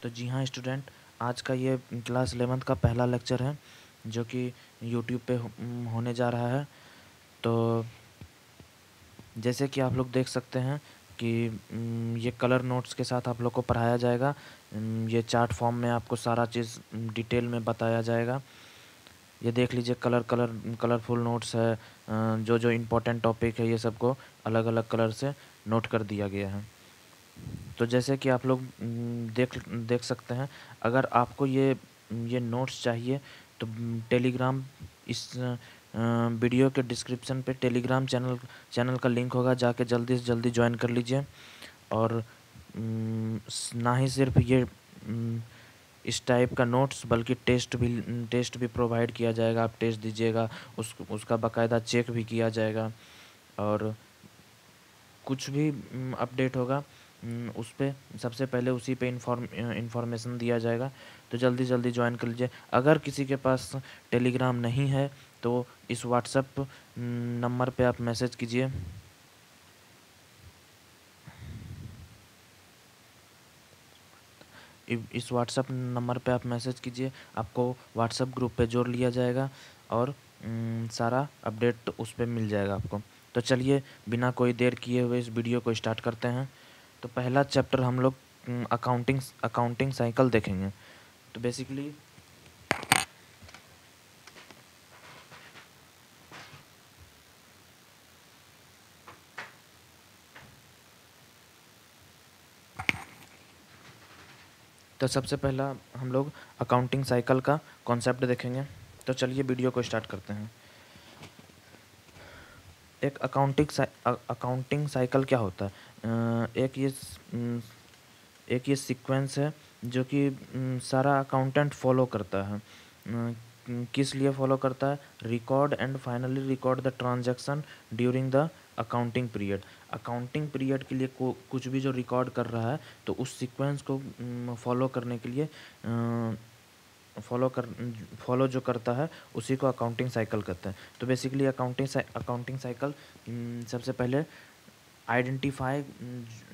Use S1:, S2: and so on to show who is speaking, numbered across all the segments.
S1: तो जी हाँ स्टूडेंट, आज का ये क्लास 11th का पहला लेक्चर है जो कि यूट्यूब पे होने जा रहा है। तो जैसे कि आप लोग देख सकते हैं कि ये कलर नोट्स के साथ आप लोग को पढ़ाया जाएगा। ये चार्ट फॉर्म में आपको सारा चीज़ डिटेल में बताया जाएगा। ये देख लीजिए कलरफुल नोट्स है। जो जो इम्पोर्टेंट टॉपिक है ये सबको अलग अलग कलर से नोट कर दिया गया है। तो जैसे कि आप लोग देख देख सकते हैं, अगर आपको ये नोट्स चाहिए तो टेलीग्राम इस वीडियो के डिस्क्रिप्शन पे टेलीग्राम चैनल का लिंक होगा, जाके जल्दी से जल्दी ज्वाइन कर लीजिए। और ना ही सिर्फ ये इस टाइप का नोट्स बल्कि टेस्ट भी प्रोवाइड किया जाएगा। आप टेस्ट दीजिएगा, उसका बाकायदा चेक भी किया जाएगा। और कुछ भी अपडेट होगा उस पे सबसे पहले उसी पे इंफॉर्मेशन दिया जाएगा। तो जल्दी जल्दी ज्वाइन कर लीजिए। अगर किसी के पास टेलीग्राम नहीं है तो इस व्हाट्सएप नंबर पे आप मैसेज कीजिए। इस व्हाट्सएप नंबर पे आप मैसेज कीजिए, आपको व्हाट्सएप ग्रुप पे जोड़ लिया जाएगा और सारा अपडेट उस पे मिल जाएगा आपको। तो चलिए बिना कोई देर किए हुए इस वीडियो को स्टार्ट करते हैं। तो पहला चैप्टर हम लोग अकाउंटिंग साइकिल देखेंगे। तो बेसिकली तो सबसे पहला हम लोग अकाउंटिंग साइकिल का कॉन्सेप्ट देखेंगे। तो चलिए वीडियो को स्टार्ट करते हैं। एक अकाउंटिंग साइकिल क्या होता है? एक ये सीक्वेंस है जो कि सारा अकाउंटेंट फॉलो करता है। किस लिए फॉलो करता है? Record and finally record the transaction during the accounting period. Accounting period के लिए कुछ भी जो रिकॉर्ड कर रहा है तो उस सीक्वेंस को फॉलो करने के लिए फॉलो जो करता है उसी को अकाउंटिंग साइकिल कहते हैं। तो बेसिकली अकाउंटिंग साइकिल सबसे पहले आइडेंटिफाई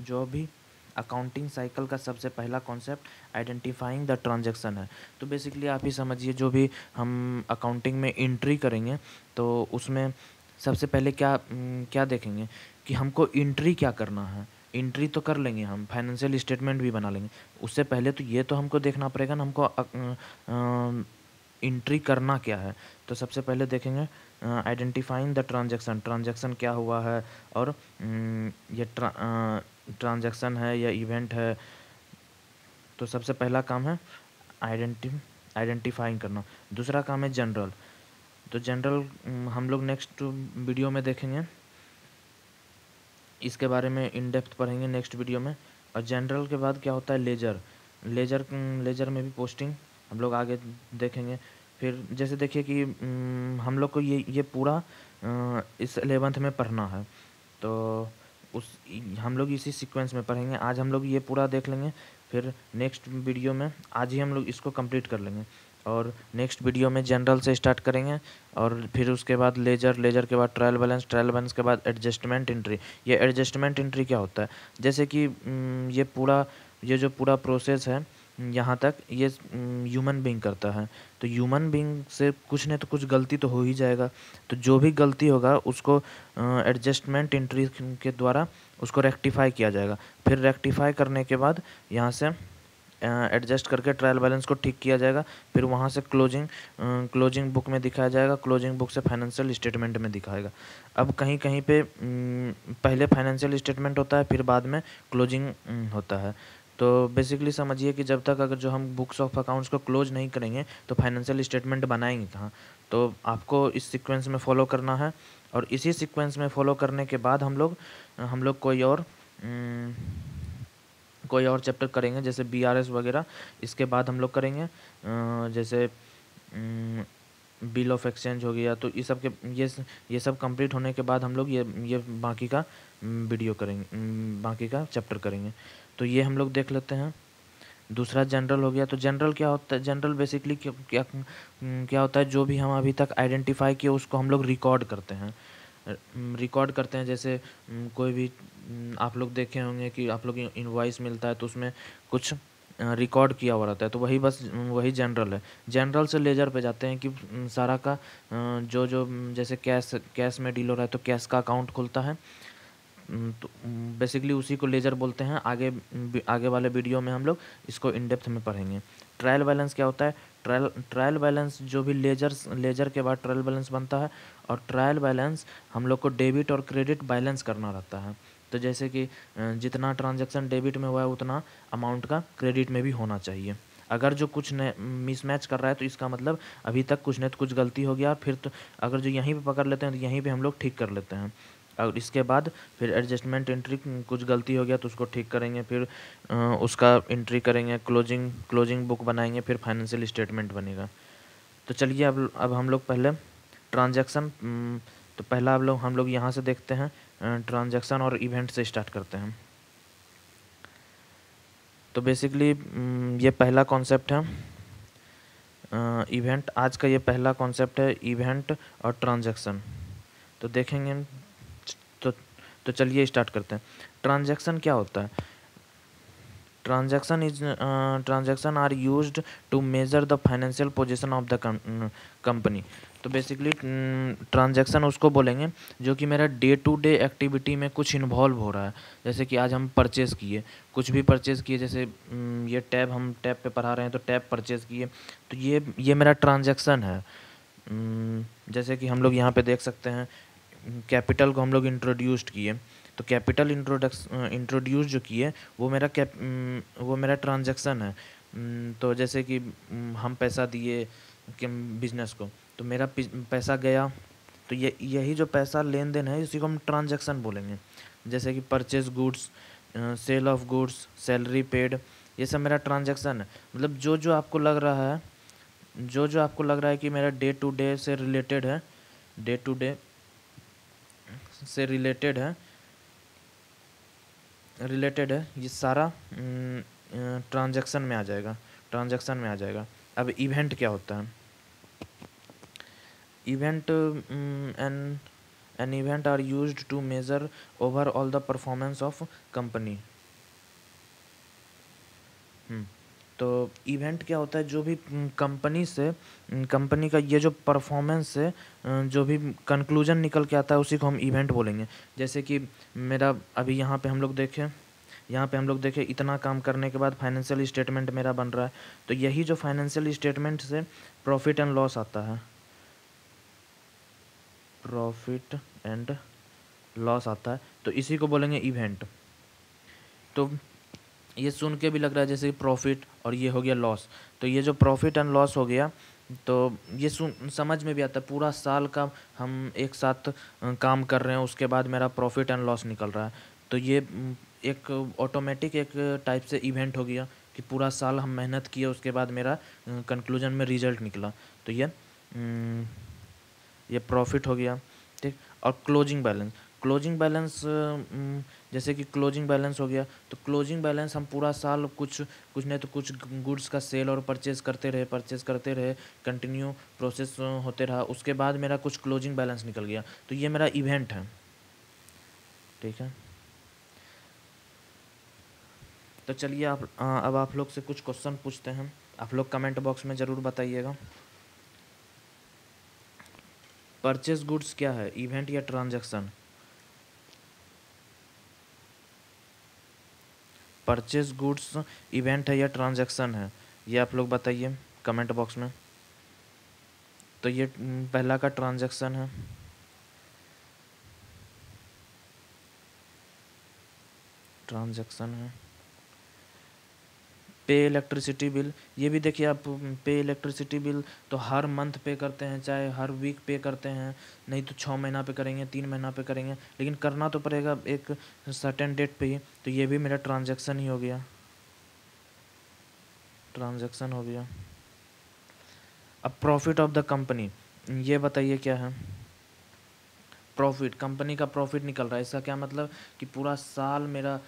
S1: जो भी अकाउंटिंग साइकिल का सबसे पहला कॉन्सेप्ट आइडेंटिफाइंग द ट्रांजैक्शन है। तो बेसिकली आप ही समझिए, जो भी हम अकाउंटिंग में एंट्री करेंगे तो उसमें सबसे पहले क्या देखेंगे कि हमको एंट्री क्या करना है। एंट्री तो कर लेंगे, हम फाइनेंशियल स्टेटमेंट भी बना लेंगे। उससे पहले तो ये तो हमको देखना पड़ेगा ना हमको एंट्री करना क्या है। तो सबसे पहले देखेंगे आइडेंटिफाइंग द ट्रांजैक्शन क्या हुआ है। और ये ट्रांजैक्शन है या इवेंट है। तो सबसे पहला काम है आइडेंटिफाइंग करना। दूसरा काम है जनरल। तो जनरल हम लोग नेक्स्ट वीडियो में देखेंगे, इसके बारे में इन डेप्थ पढ़ेंगे नेक्स्ट वीडियो में। और जनरल के बाद क्या होता है? लेजर में भी पोस्टिंग हम लोग आगे देखेंगे। फिर जैसे देखिए कि हम लोग को ये पूरा इस 11th में पढ़ना है। तो उस हम लोग इसी सीक्वेंस में पढ़ेंगे। आज हम लोग ये पूरा देख लेंगे, फिर नेक्स्ट वीडियो में आज ही हम लोग इसको कंप्लीट कर लेंगे। और नेक्स्ट वीडियो में जनरल से स्टार्ट करेंगे और फिर उसके बाद लेजर के बाद ट्रायल बैलेंस के बाद एडजस्टमेंट एंट्री। ये एडजस्टमेंट एंट्री क्या होता है? जैसे कि ये जो पूरा प्रोसेस है यहाँ तक ये ह्यूमन बीइंग करता है। तो ह्यूमन बीइंग से कुछ नहीं तो कुछ गलती तो हो ही जाएगा। तो जो भी गलती होगा उसको एडजस्टमेंट एंट्री के द्वारा उसको रेक्टिफाई किया जाएगा। फिर रेक्टिफाई करने के बाद यहाँ से एडजस्ट करके ट्रायल बैलेंस को ठीक किया जाएगा। फिर वहाँ से क्लोजिंग बुक में दिखाया जाएगा, क्लोजिंग बुक से फाइनेंशियल स्टेटमेंट में दिखाएगा। अब कहीं कहीं पे पहले फाइनेंशियल स्टेटमेंट होता है, फिर बाद में क्लोजिंग होता है। तो बेसिकली समझिए कि जब तक अगर जो हम बुक्स ऑफ अकाउंट्स को क्लोज नहीं करेंगे तो फाइनेंशियल स्टेटमेंट बनाएंगे कहाँ। तो आपको इस सीक्वेंस में फॉलो करना है। और इसी सीक्वेंस में फॉलो करने के बाद हम लोग कोई और चैप्टर करेंगे, जैसे बीआरएस वगैरह। इसके बाद हम लोग करेंगे जैसे बिल ऑफ एक्सचेंज हो गया। तो ये सब कंप्लीट होने के बाद हम लोग ये बाकी का वीडियो करेंगे, बाकी का चैप्टर करेंगे। तो ये हम लोग देख लेते हैं। दूसरा जनरल हो गया। तो जनरल क्या होता है? जनरल बेसिकली क्या होता है? जो भी हम अभी तक आइडेंटिफाई किए उसको हम लोग रिकॉर्ड करते हैं। जैसे कोई भी आप लोग देखे होंगे कि आप लोग इनवॉइस मिलता है तो उसमें कुछ रिकॉर्ड किया हुआ रहता है, तो वही बस वही जनरल है। जनरल से लेजर पे जाते हैं कि सारा का जो जो जैसे कैश में डील हो रहा है तो कैश का अकाउंट खुलता है। तो बेसिकली उसी को लेजर बोलते हैं। आगे वाले वीडियो में हम लोग इसको इन डेप्थ में पढ़ेंगे। ट्रायल बैलेंस क्या होता है? ट्रायल बैलेंस जो भी लेजर के बाद ट्रायल बैलेंस बनता है, और ट्रायल बैलेंस हम लोग को डेबिट और क्रेडिट बैलेंस करना रहता है। तो जैसे कि जितना ट्रांजैक्शन डेबिट में हुआ है उतना अमाउंट का क्रेडिट में भी होना चाहिए। अगर जो कुछ मिसमैच कर रहा है तो इसका मतलब अभी तक कुछ नहीं तो कुछ गलती हो गया, फिर तो अगर जो यहीं पे पकड़ लेते हैं तो यहीं पे हम लोग ठीक कर लेते हैं। और इसके बाद फिर एडजस्टमेंट एंट्री, कुछ गलती हो गया तो उसको ठीक करेंगे, फिर उसका एंट्री करेंगे, क्लोजिंग बुक बनाएंगे, फिर फाइनेंशियल स्टेटमेंट बनेगा। तो चलिए अब हम लोग पहले ट्रांजैक्शन, तो पहला हम लोग यहाँ से देखते हैं, ट्रांजैक्शन और इवेंट से स्टार्ट करते हैं। तो बेसिकली ये पहला कॉन्सेप्ट है इवेंट। आज का ये पहला कॉन्सेप्ट है इवेंट और ट्रांजैक्शन। तो देखेंगे, तो चलिए स्टार्ट करते हैं। ट्रांजैक्शन क्या होता है? Transaction are used to measure the financial position of the company. तो बेसिकली ट्रांजैक्शन उसको बोलेंगे जो कि मेरा डे टू डे एक्टिविटी में कुछ इन्वॉल्व हो रहा है। जैसे कि आज हम परचेज़ किए, कुछ भी परचेज़ किए, जैसे ये टैब, हम टैब पे पढ़ा रहे हैं तो टैब परचेज़ किए, तो ये मेरा ट्रांजैक्शन है। जैसे कि हम लोग यहाँ पे देख सकते हैं, कैपिटल को हम लोग इंट्रोड्यूस्ड किए, तो कैपिटल इंट्रोड्यूस जो किए वो मेरा ट्रांजैक्शन है। तो जैसे कि हम पैसा दिए कि बिजनेस को, तो मेरा पैसा गया, तो यही जो पैसा लेन देन है इसी को हम ट्रांजैक्शन बोलेंगे। जैसे कि purchase goods, sale of goods, salary paid, ये सब मेरा ट्रांजैक्शन है। मतलब जो आपको लग रहा है, जो आपको लग रहा है कि मेरा डे टू डे से रिलेटेड है, डे टू डे से रिलेटेड है, ये सारा ट्रांजैक्शन में आ जाएगा। अब इवेंट क्या होता है? Event an event are used to measure overall the performance of company. तो इवेंट क्या होता है? जो भी कंपनी का ये जो परफॉर्मेंस है, जो भी कंक्लूजन निकल के आता है उसी को हम इवेंट बोलेंगे। जैसे कि मेरा अभी यहाँ पे हम लोग देखें इतना काम करने के बाद फाइनेंशियल स्टेटमेंट मेरा बन रहा है, तो यही जो फाइनेंशियल स्टेटमेंट से प्रॉफिट एंड लॉस आता है, प्रॉफिट एंड लॉस आता है, तो इसी को बोलेंगे इवेंट। तो ये सुन के भी लग रहा है जैसे प्रॉफिट और ये हो गया लॉस, तो ये जो प्रॉफिट एंड लॉस हो गया, तो ये समझ में भी आता है। पूरा साल का हम एक साथ काम कर रहे हैं, उसके बाद मेरा प्रॉफिट एंड लॉस निकल रहा है, तो ये एक ऑटोमेटिक एक टाइप से इवेंट हो गया कि पूरा साल हम मेहनत किए, उसके बाद मेरा कंक्लूजन में रिजल्ट निकला, तो ये प्रॉफिट हो गया। ठीक। और क्लोजिंग बैलेंस, जैसे कि क्लोजिंग बैलेंस हो गया, तो क्लोजिंग बैलेंस हम पूरा साल कुछ नहीं तो कुछ गुड्स का सेल और परचेज़ करते रहे, कंटिन्यू प्रोसेस होते रहा, उसके बाद मेरा कुछ क्लोजिंग बैलेंस निकल गया, तो ये मेरा इवेंट है। ठीक है। तो चलिए अब आप लोग से कुछ क्वेश्चन पूछते हैं, आप लोग कमेंट बॉक्स में ज़रूर बताइएगा। परचेज गुड्स क्या है, इवेंट या ट्रांजैक्शन? परचेज गुड्स इवेंट है या ट्रांजैक्शन है, ये आप लोग बताइए कमेंट बॉक्स में। तो ये पहला का ट्रांजैक्शन है। पे इलेक्ट्रिसिटी बिल, ये भी देखिए आप, पे इलेक्ट्रिसिटी बिल तो हर मंथ पे करते हैं, चाहे हर वीक पे करते हैं, नहीं तो 6 महीना पे करेंगे, 3 महीना पे करेंगे, लेकिन करना तो पड़ेगा एक सर्टेन डेट पे ही, तो ये भी मेरा ट्रांजैक्शन ही हो गया, ट्रांजैक्शन हो गया। अब प्रॉफिट ऑफ द कंपनी, ये बताइए क्या है? प्रॉफिट, कंपनी का प्रॉफिट निकल रहा है, इसका क्या मतलब कि पूरा साल मेरा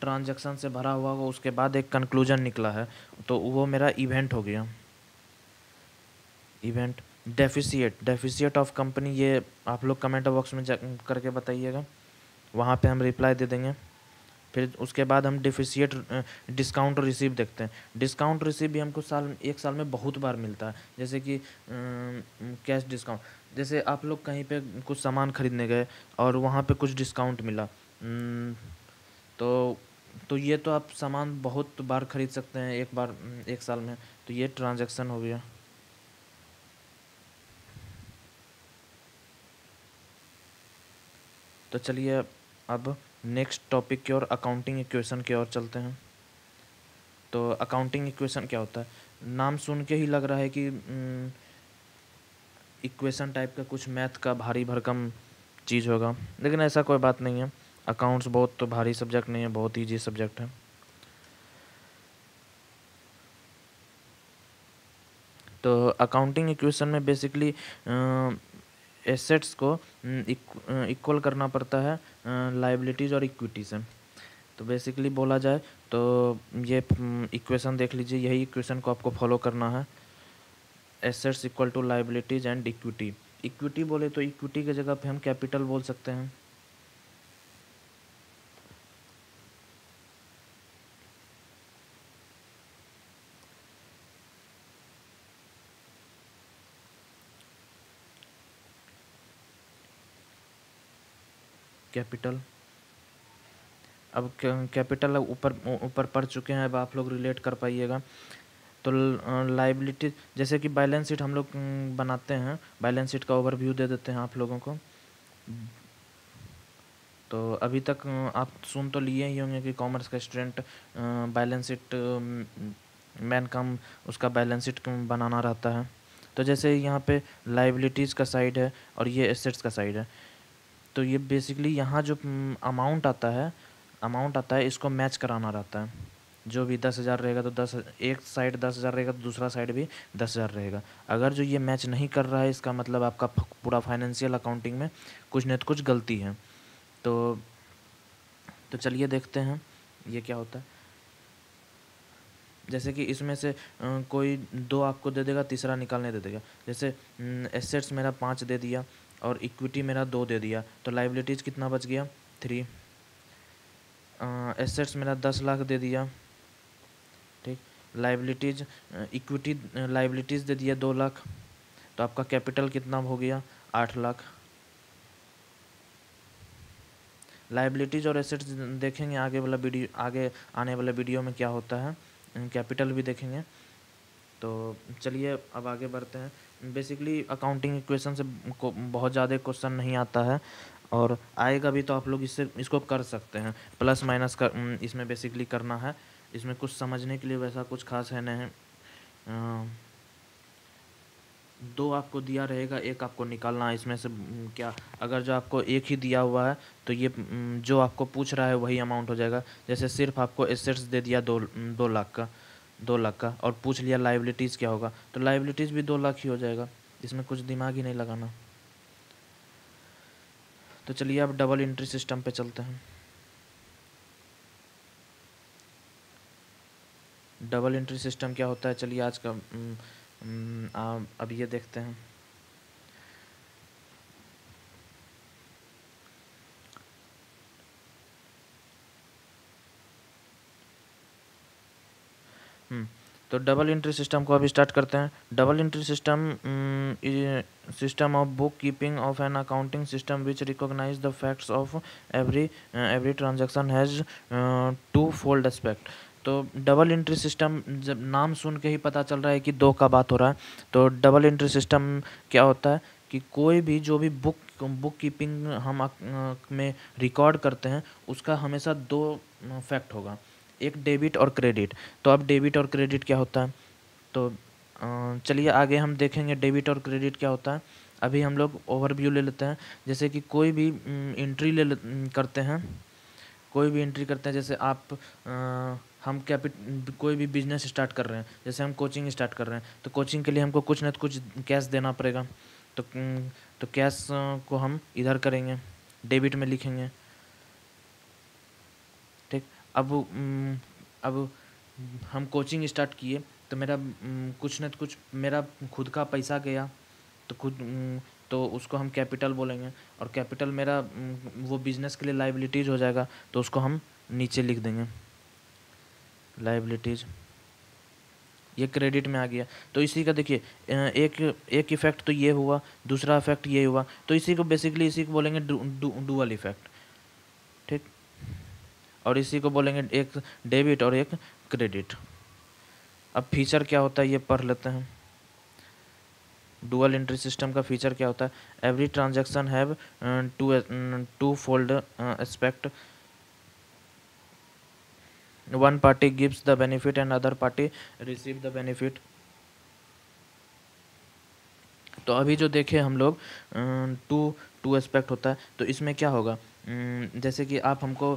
S1: ट्रांजैक्शन से भरा हुआ होगा, उसके बाद एक कंक्लूजन निकला है, तो वो मेरा इवेंट हो गया, इवेंट। डेफिसिएट ऑफ कंपनी, ये आप लोग कमेंट बॉक्स में करके बताइएगा, वहाँ पे हम रिप्लाई दे देंगे। फिर उसके बाद हम डिफिशिएट डिस्काउंट रिसीव देखते हैं। डिस्काउंट रिसीव भी हमको एक साल में बहुत बार मिलता है, जैसे कि कैश डिस्काउंट। जैसे आप लोग कहीं पे कुछ सामान खरीदने गए और वहाँ पे कुछ डिस्काउंट मिला, तो ये तो आप सामान बहुत बार खरीद सकते हैं एक बार एक साल में। तो ये ट्रांजैक्शन हो गया। तो चलिए अब नेक्स्ट टॉपिक की ओर, अकाउंटिंग इक्वेशन की ओर चलते हैं। तो अकाउंटिंग इक्वेशन क्या होता है? नाम सुन के ही लग रहा है कि इक्वेशन टाइप का कुछ मैथ का भारी भरकम चीज़ होगा, लेकिन ऐसा कोई बात नहीं है। अकाउंट्स बहुत तो भारी सब्जेक्ट नहीं है, बहुत ईजी सब्जेक्ट है। तो अकाउंटिंग इक्वेशन में बेसिकली एसेट्स को इक्वल करना पड़ता है लायबिलिटीज़ और इक्विटी से। तो बेसिकली बोला जाए तो ये इक्वेशन देख लीजिए, यही इक्वेशन को आपको फॉलो करना है। Assets equal to liabilities and equity. Equity बोले तो इक्विटी की जगह पे हम कैपिटल बोल सकते हैं। कैपिटल, अब कैपिटल ऊपर ऊपर पढ़ चुके हैं, अब आप लोग रिलेट कर पाइएगा। तो लाइबिलिटी, जैसे कि बैलेंस शीट हम लोग बनाते हैं, बैलेंस शीट का ओवरव्यू दे देते हैं आप लोगों को। तो अभी तक आप सुन तो लिए ही होंगे कि कॉमर्स का स्टूडेंट बैलेंस शीट मेन काम उसका बैलेंस शीट बनाना रहता है। तो जैसे यहाँ पे लाइबिलिटीज़ का साइड है और ये एसेट्स का साइड है, तो ये बेसिकली यहाँ जो अमाउंट आता है इसको मैच कराना रहता है। जो भी 10,000 रहेगा तो एक साइड 10,000 रहेगा तो दूसरा साइड भी 10,000 रहेगा। अगर जो ये मैच नहीं कर रहा है, इसका मतलब आपका पूरा फाइनेंशियल अकाउंटिंग में कुछ न कुछ गलती है। तो चलिए देखते हैं ये क्या होता है। जैसे कि इसमें से कोई 2 आपको दे देगा, तीसरा निकालने दे देगा। जैसे एसेट्स मेरा 5 दे दिया और इक्विटी मेरा 2 दे दिया, तो लाइबिलिटीज़ कितना बच गया? 3। एसेट्स मेरा 10 लाख दे दिया, ठीक। लाइबिलिटीज़ इक्विटी लाइबिलिटीज़ दे दिया 2 लाख, तो आपका कैपिटल कितना हो गया? 8 लाख। लाइबिलिटीज़ और एसेट्स देखेंगे आगे आने वाले वीडियो में क्या होता है, कैपिटल भी देखेंगे। तो चलिए अब आगे बढ़ते हैं। बेसिकली अकाउंटिंग इक्वेशन से बहुत ज़्यादा क्वेश्चन नहीं आता है, और आएगा भी तो आप लोग इसको कर सकते हैं। प्लस माइनस का इसमें बेसिकली करना है। इसमें कुछ समझने के लिए वैसा कुछ खास है नहीं। 2 आपको दिया रहेगा, 1 आपको निकालना है। इसमें से क्या, अगर जो आपको 1 ही दिया हुआ है तो ये जो आपको पूछ रहा है वही अमाउंट हो जाएगा। जैसे सिर्फ आपको एसेट्स दे दिया 2 लाख का, 2 लाख का, और पूछ लिया लाइबिलिटीज़ क्या होगा, तो लाइबिलिटीज़ भी 2 लाख ही हो जाएगा। इसमें कुछ दिमाग ही नहीं लगाना। तो चलिए अब डबल एंट्री सिस्टम पे चलते हैं। डबल एंट्री सिस्टम क्या होता है, चलिए आज का अब ये देखते हैं। तो डबल एंट्री सिस्टम को अभी स्टार्ट करते हैं। Double entry system of book keeping of an accounting system which recognise the facts of every transaction has two fold aspect. तो डबल एंट्री सिस्टम, जब नाम सुन के ही पता चल रहा है कि 2 का बात हो रहा है। तो डबल एंट्री सिस्टम क्या होता है कि कोई भी जो भी बुक कीपिंग हम में रिकॉर्ड करते हैं, उसका हमेशा 2 फैक्ट होगा, एक डेबिट और क्रेडिट। तो अब डेबिट और क्रेडिट क्या होता है, तो चलिए आगे हम देखेंगे डेबिट और क्रेडिट क्या होता है। अभी हम लोग ओवरव्यू ले लेते हैं। जैसे कि कोई भी एंट्री करते हैं, कोई भी एंट्री करते हैं। जैसे आप हम कोई भी बिजनेस स्टार्ट कर रहे हैं, जैसे हम कोचिंग स्टार्ट कर रहे हैं, तो कोचिंग के लिए हमको कुछ न कुछ कैश देना पड़ेगा। तो कैश को हम इधर करेंगे, डेबिट में लिखेंगे, ठीक। अब हम कोचिंग स्टार्ट किए, तो मेरा कुछ न कुछ मेरा खुद का पैसा गया, तो तो उसको हम कैपिटल बोलेंगे। और कैपिटल मेरा वो बिज़नेस के लिए लायबिलिटीज़ हो जाएगा, तो उसको हम नीचे लिख देंगे लायबिलिटीज़, ये क्रेडिट में आ गया। तो इसी का देखिए एक इफेक्ट तो ये हुआ, दूसरा इफेक्ट ये हुआ, तो इसी को बेसिकली इसी को बोलेंगे डुअल इफेक्ट, ठीक। और इसी को बोलेंगे एक डेबिट और एक क्रेडिट। अब फीचर क्या होता है ये पढ़ लेते हैं। डुअल एंट्री सिस्टम का फीचर क्या होता है? Every transaction have two fold aspect, one party gives the benefit and other party receive the benefit. तो अभी जो देखे हम लोग टू एस्पेक्ट होता है, तो इसमें क्या होगा, जैसे कि आप हमको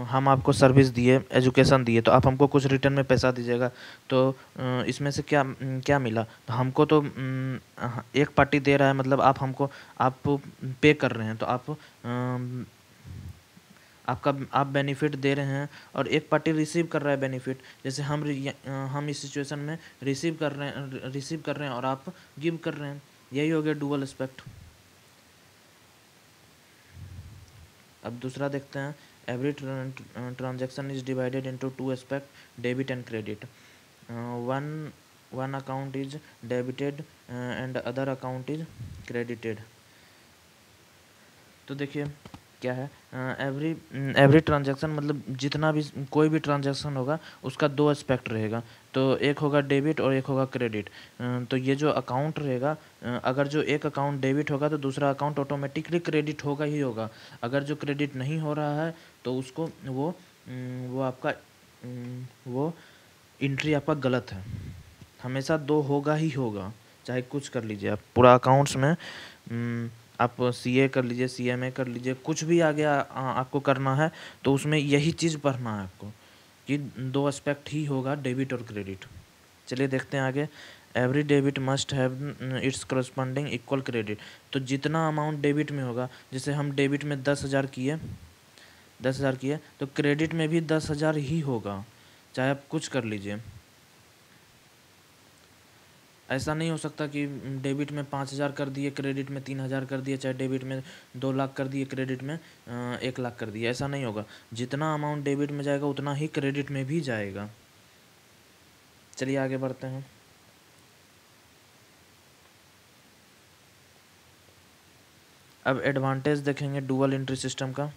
S1: हम आपको सर्विस दिए, एजुकेशन दिए, तो आप हमको कुछ रिटर्न में पैसा दीजिएगा। तो इसमें से क्या क्या मिला, तो हमको तो एक पार्टी दे रहा है, मतलब आप हमको आप पे कर रहे हैं, तो आप बेनिफिट दे रहे हैं और एक पार्टी रिसीव कर रहा है बेनिफिट। जैसे हम इस सिचुएशन में रिसीव कर रहे हैं और आप गिव कर रहे हैं, यही हो गया डुअल एस्पेक्ट। अब दूसरा देखते हैं, every transaction is divided into two aspect, debit and credit. One account is debited and other account is credited. तो देखिए क्या है, एवरी ट्रांजैक्शन मतलब जितना भी कोई भी ट्रांजैक्शन होगा उसका दो एस्पेक्ट रहेगा। तो एक होगा डेबिट और एक होगा क्रेडिट। तो ये जो अकाउंट रहेगा, अगर जो एक अकाउंट डेबिट होगा तो दूसरा अकाउंट ऑटोमेटिकली क्रेडिट होगा ही होगा। अगर जो क्रेडिट नहीं हो रहा है तो उसको वो आपका वो एंट्री आपका गलत है। हमेशा दो होगा ही होगा, चाहे कुछ कर लीजिए आप पूरा अकाउंट्स में। आप सीए कर लीजिए, सीएमए कर लीजिए, कुछ भी आगे आपको करना है तो उसमें यही चीज़ पढ़ना है आपको कि दो एस्पेक्ट ही होगा, डेबिट और क्रेडिट। चलिए देखते हैं आगे। Every debit must have it's corresponding equal credit. तो जितना अमाउंट डेबिट में होगा, जैसे हम डेबिट में 10,000 किए तो क्रेडिट में भी 10,000 ही होगा, चाहे आप कुछ कर लीजिए। ऐसा नहीं हो सकता कि डेबिट में 5,000 कर दिए, क्रेडिट में 3,000 कर दिए, चाहे डेबिट में 2 लाख कर दिए, क्रेडिट में 1 लाख कर दिए, ऐसा नहीं होगा। जितना अमाउंट डेबिट में जाएगा उतना ही क्रेडिट में भी जाएगा। चलिए आगे बढ़ते हैं। अब एडवांटेज देखेंगे डुअल एंट्री सिस्टम का।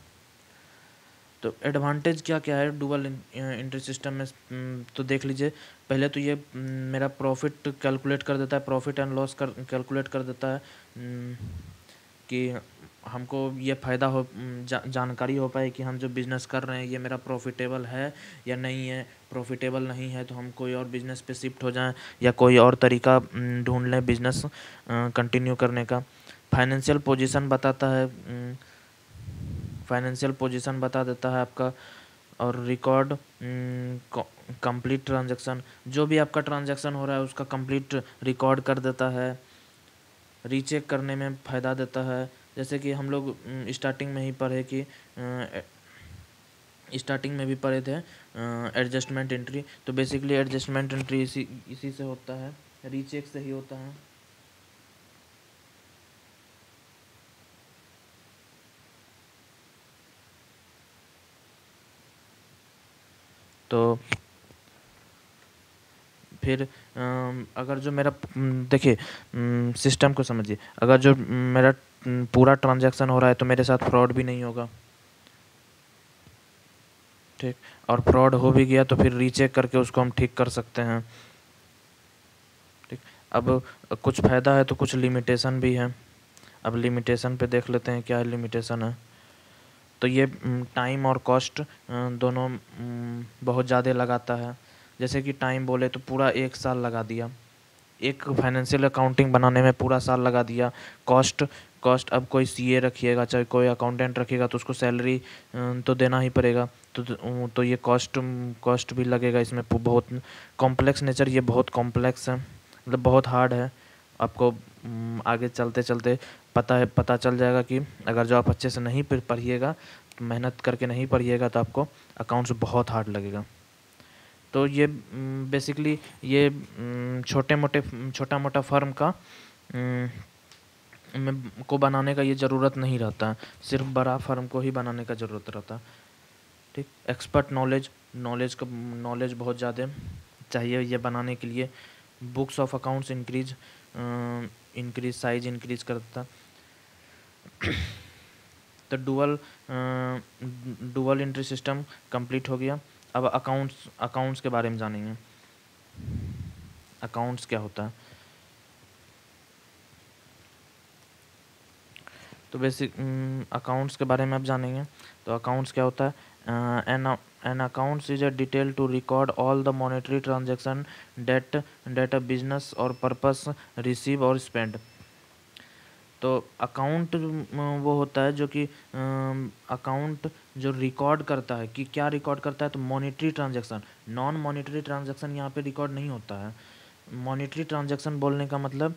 S1: तो एडवांटेज क्या क्या है डुअल एंट्री सिस्टम में, तो देख लीजिए। पहले तो ये मेरा प्रॉफिट कैलकुलेट कर देता है, प्रॉफिट एंड लॉस कैलकुलेट कर देता है, कि हमको ये फ़ायदा हो जानकारी हो पाए कि हम जो बिज़नेस कर रहे हैं ये मेरा प्रॉफिटेबल है या नहीं है। प्रॉफिटेबल नहीं है तो हम कोई और बिज़नेस पे शिफ्ट हो जाएं या कोई और तरीका ढूंढ लें बिज़नेस कंटिन्यू करने का। फाइनेंशियल पोजीशन बताता है, फाइनेंशियल पोजीशन बता देता है आपका। और रिकॉर्ड कंप्लीट ट्रांजैक्शन, जो भी आपका ट्रांजैक्शन हो रहा है उसका कंप्लीट रिकॉर्ड कर देता है। रीचेक करने में फ़ायदा देता है, जैसे कि हम लोग स्टार्टिंग में ही पढ़े कि स्टार्टिंग में भी पढ़े थे एडजस्टमेंट एंट्री। तो बेसिकली एडजस्टमेंट एंट्री इसी से होता है, रीचेक से ही होता है। तो फिर अगर जो मेरा देखिए सिस्टम को समझिए, अगर जो मेरा पूरा ट्रांजैक्शन हो रहा है तो मेरे साथ फ्रॉड भी नहीं होगा, ठीक। और फ्रॉड हो भी गया तो फिर रीचेक करके उसको हम ठीक कर सकते हैं, ठीक। अब कुछ फ़ायदा है तो कुछ लिमिटेशन भी है। अब लिमिटेशन पे देख लेते हैं क्या लिमिटेशन है। तो ये टाइम और कॉस्ट दोनों बहुत ज़्यादा लगाता है। जैसे कि टाइम बोले तो पूरा 1 साल लगा दिया, एक फाइनेंशियल अकाउंटिंग बनाने में पूरा साल लगा दिया। कॉस्ट अब कोई सीए रखिएगा, चाहे कोई अकाउंटेंट रखिएगा तो उसको सैलरी तो देना ही पड़ेगा। तो ये कॉस्ट भी लगेगा इसमें। बहुत कॉम्प्लेक्स नेचर, ये बहुत कॉम्प्लेक्स है, मतलब बहुत हार्ड है। आपको आगे चलते चलते पता चल जाएगा कि अगर जो आप अच्छे से नहीं पढ़िएगा, मेहनत करके नहीं पढ़िएगा तो आपको अकाउंट्स बहुत हार्ड लगेगा। तो ये बेसिकली ये छोटा मोटा फर्म का को बनाने का ये ज़रूरत नहीं रहता, सिर्फ बड़ा फर्म को ही बनाने का ज़रूरत रहता, ठीक। ठीक। एक्सपर्ट नॉलेज बहुत ज़्यादा चाहिए ये बनाने के लिए। Books of accounts increase size increase करता। तो डुअल एंट्री सिस्टम कंप्लीट हो गया। अब अकाउंट्स के बारे में जानेंगे। अकाउंट्स क्या होता है? तो बेसिक अकाउंट्स के बारे में अब जानेंगे। तो अकाउंट्स क्या होता है? An accounts is a detail to record all the monetary transaction that a business और पर्पस रिसीव और स्पेंड। तो अकाउंट वो होता है जो कि अकाउंट जो रिकॉर्ड करता है कि क्या रिकॉर्ड करता है, तो monetary transaction. Non monetary transaction यहाँ पे रिकॉर्ड नहीं होता है। मॉनेटरी ट्रांजैक्शन बोलने का मतलब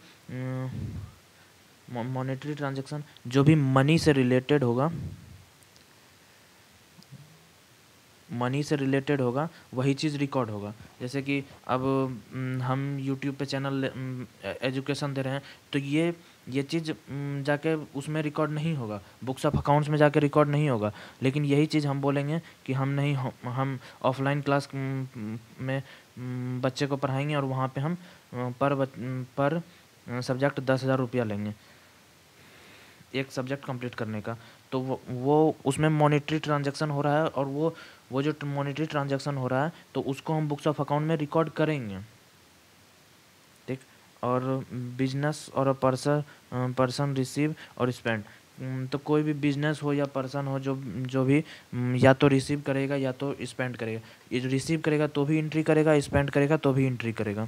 S1: मॉनेटरी ट्रांजैक्शन जो भी मनी से रिलेटेड होगा वही चीज़ रिकॉर्ड होगा। जैसे कि अब हम यूट्यूब पे चैनल एजुकेशन दे रहे हैं, तो ये चीज़ जाके उसमें रिकॉर्ड नहीं होगा, बुक्स ऑफ अकाउंट्स में जाके रिकॉर्ड नहीं होगा। लेकिन यही चीज़ हम बोलेंगे कि हम ऑफलाइन क्लास में बच्चे को पढ़ाएंगे और वहाँ पे हम पर सब्जेक्ट 10,000 रुपया लेंगे एक सब्जेक्ट कंप्लीट करने का। तो वो उसमें मॉनेटरी ट्रांजैक्शन हो रहा है, और वो जो मॉनेटरी ट्रांजैक्शन हो रहा है तो उसको हम बुक्स ऑफ अकाउंट में रिकॉर्ड करेंगे। ठीक। और बिजनेस और पर्सन रिसीव और स्पेंड। तो कोई भी बिजनेस हो या पर्सन हो जो भी या तो रिसीव करेगा या तो स्पेंड करेगा। ये रिसीव करेगा तो भी एंट्री करेगा, स्पेंड करेगा तो भी एंट्री करेगा।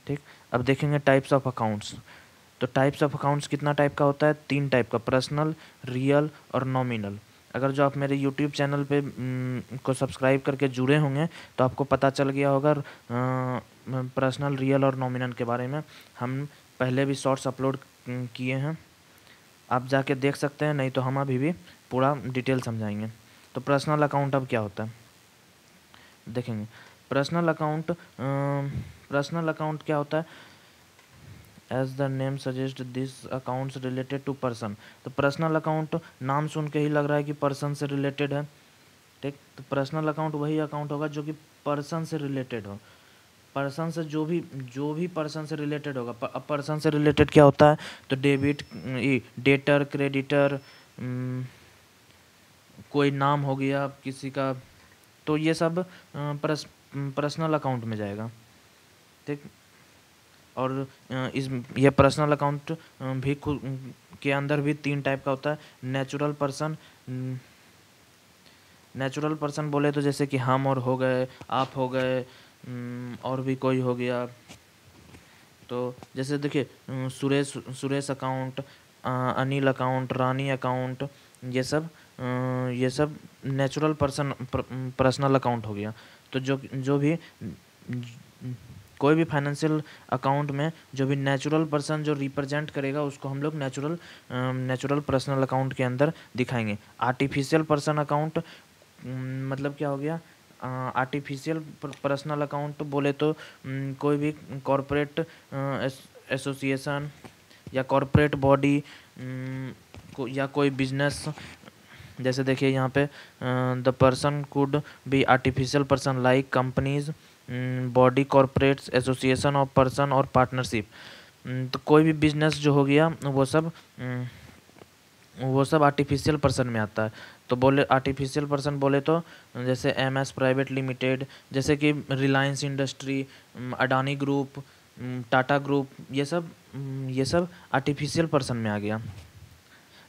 S1: ठीक। अब देखेंगे टाइप्स ऑफ अकाउंट्स। तो टाइप्स ऑफ अकाउंट्स कितना टाइप का होता है? 3 टाइप का, पर्सनल, रियल और नॉमिनल। अगर जो आप मेरे यूट्यूब चैनल पे को सब्सक्राइब करके जुड़े होंगे तो आपको पता चल गया होगा पर्सनल, रियल और नॉमिनल के बारे में। हम पहले भी शॉर्ट्स अपलोड किए हैं, आप जाके देख सकते हैं, नहीं तो हम अभी भी पूरा डिटेल समझाएंगे। तो पर्सनल अकाउंट अब क्या होता है देखेंगे। पर्सनल अकाउंट क्या होता है? As the name suggest this accounts related to person. तो पर्सनल अकाउंट नाम सुन के ही लग रहा है कि पर्सन से रिलेटेड है। ठीक। तो पर्सनल अकाउंट वही अकाउंट होगा जो कि पर्सन से रिलेटेड हो। पर्सन से जो भी पर्सन से रिलेटेड होगा। अब पर्सन से रिलेटेड क्या होता है? तो डेटर, क्रेडिटर, कोई नाम हो गया किसी का, तो ये सब पर्सनल अकाउंट में जाएगा। ठीक। और ये पर्सनल अकाउंट भी खुद के अंदर भी 3 टाइप का होता है। नेचुरल पर्सन बोले तो जैसे कि हम और हो गए, आप हो गए, और भी कोई हो गया। तो जैसे देखिए सुरेश अकाउंट, अनिल अकाउंट, रानी अकाउंट, ये सब नेचुरल पर्सनल अकाउंट हो गया। तो जो भी कोई भी फाइनेंशियल अकाउंट में जो भी नेचुरल पर्सन जो रिप्रेजेंट करेगा उसको हम लोग नेचुरल पर्सनल अकाउंट के अंदर दिखाएंगे। आर्टिफिशियल पर्सन अकाउंट मतलब क्या हो गया? आर्टिफिशियल पर्सनल अकाउंट बोले तो कोई भी कॉरपोरेट एसोसिएशन या कॉरपोरेट बॉडी या कोई बिजनेस। जैसे देखिए यहाँ पे the person could be artificial person like companies, body, corporates, association of person और पार्टनरशिप। तो कोई भी बिजनेस जो हो गया वो सब आर्टिफिशियल पर्सन में आता है। तो बोले आर्टिफिशियल पर्सन बोले तो जैसे MS प्राइवेट लिमिटेड, जैसे कि Reliance industry, Adani group, Tata group, ये सब आर्टिफिशियल पर्सन में आ गया।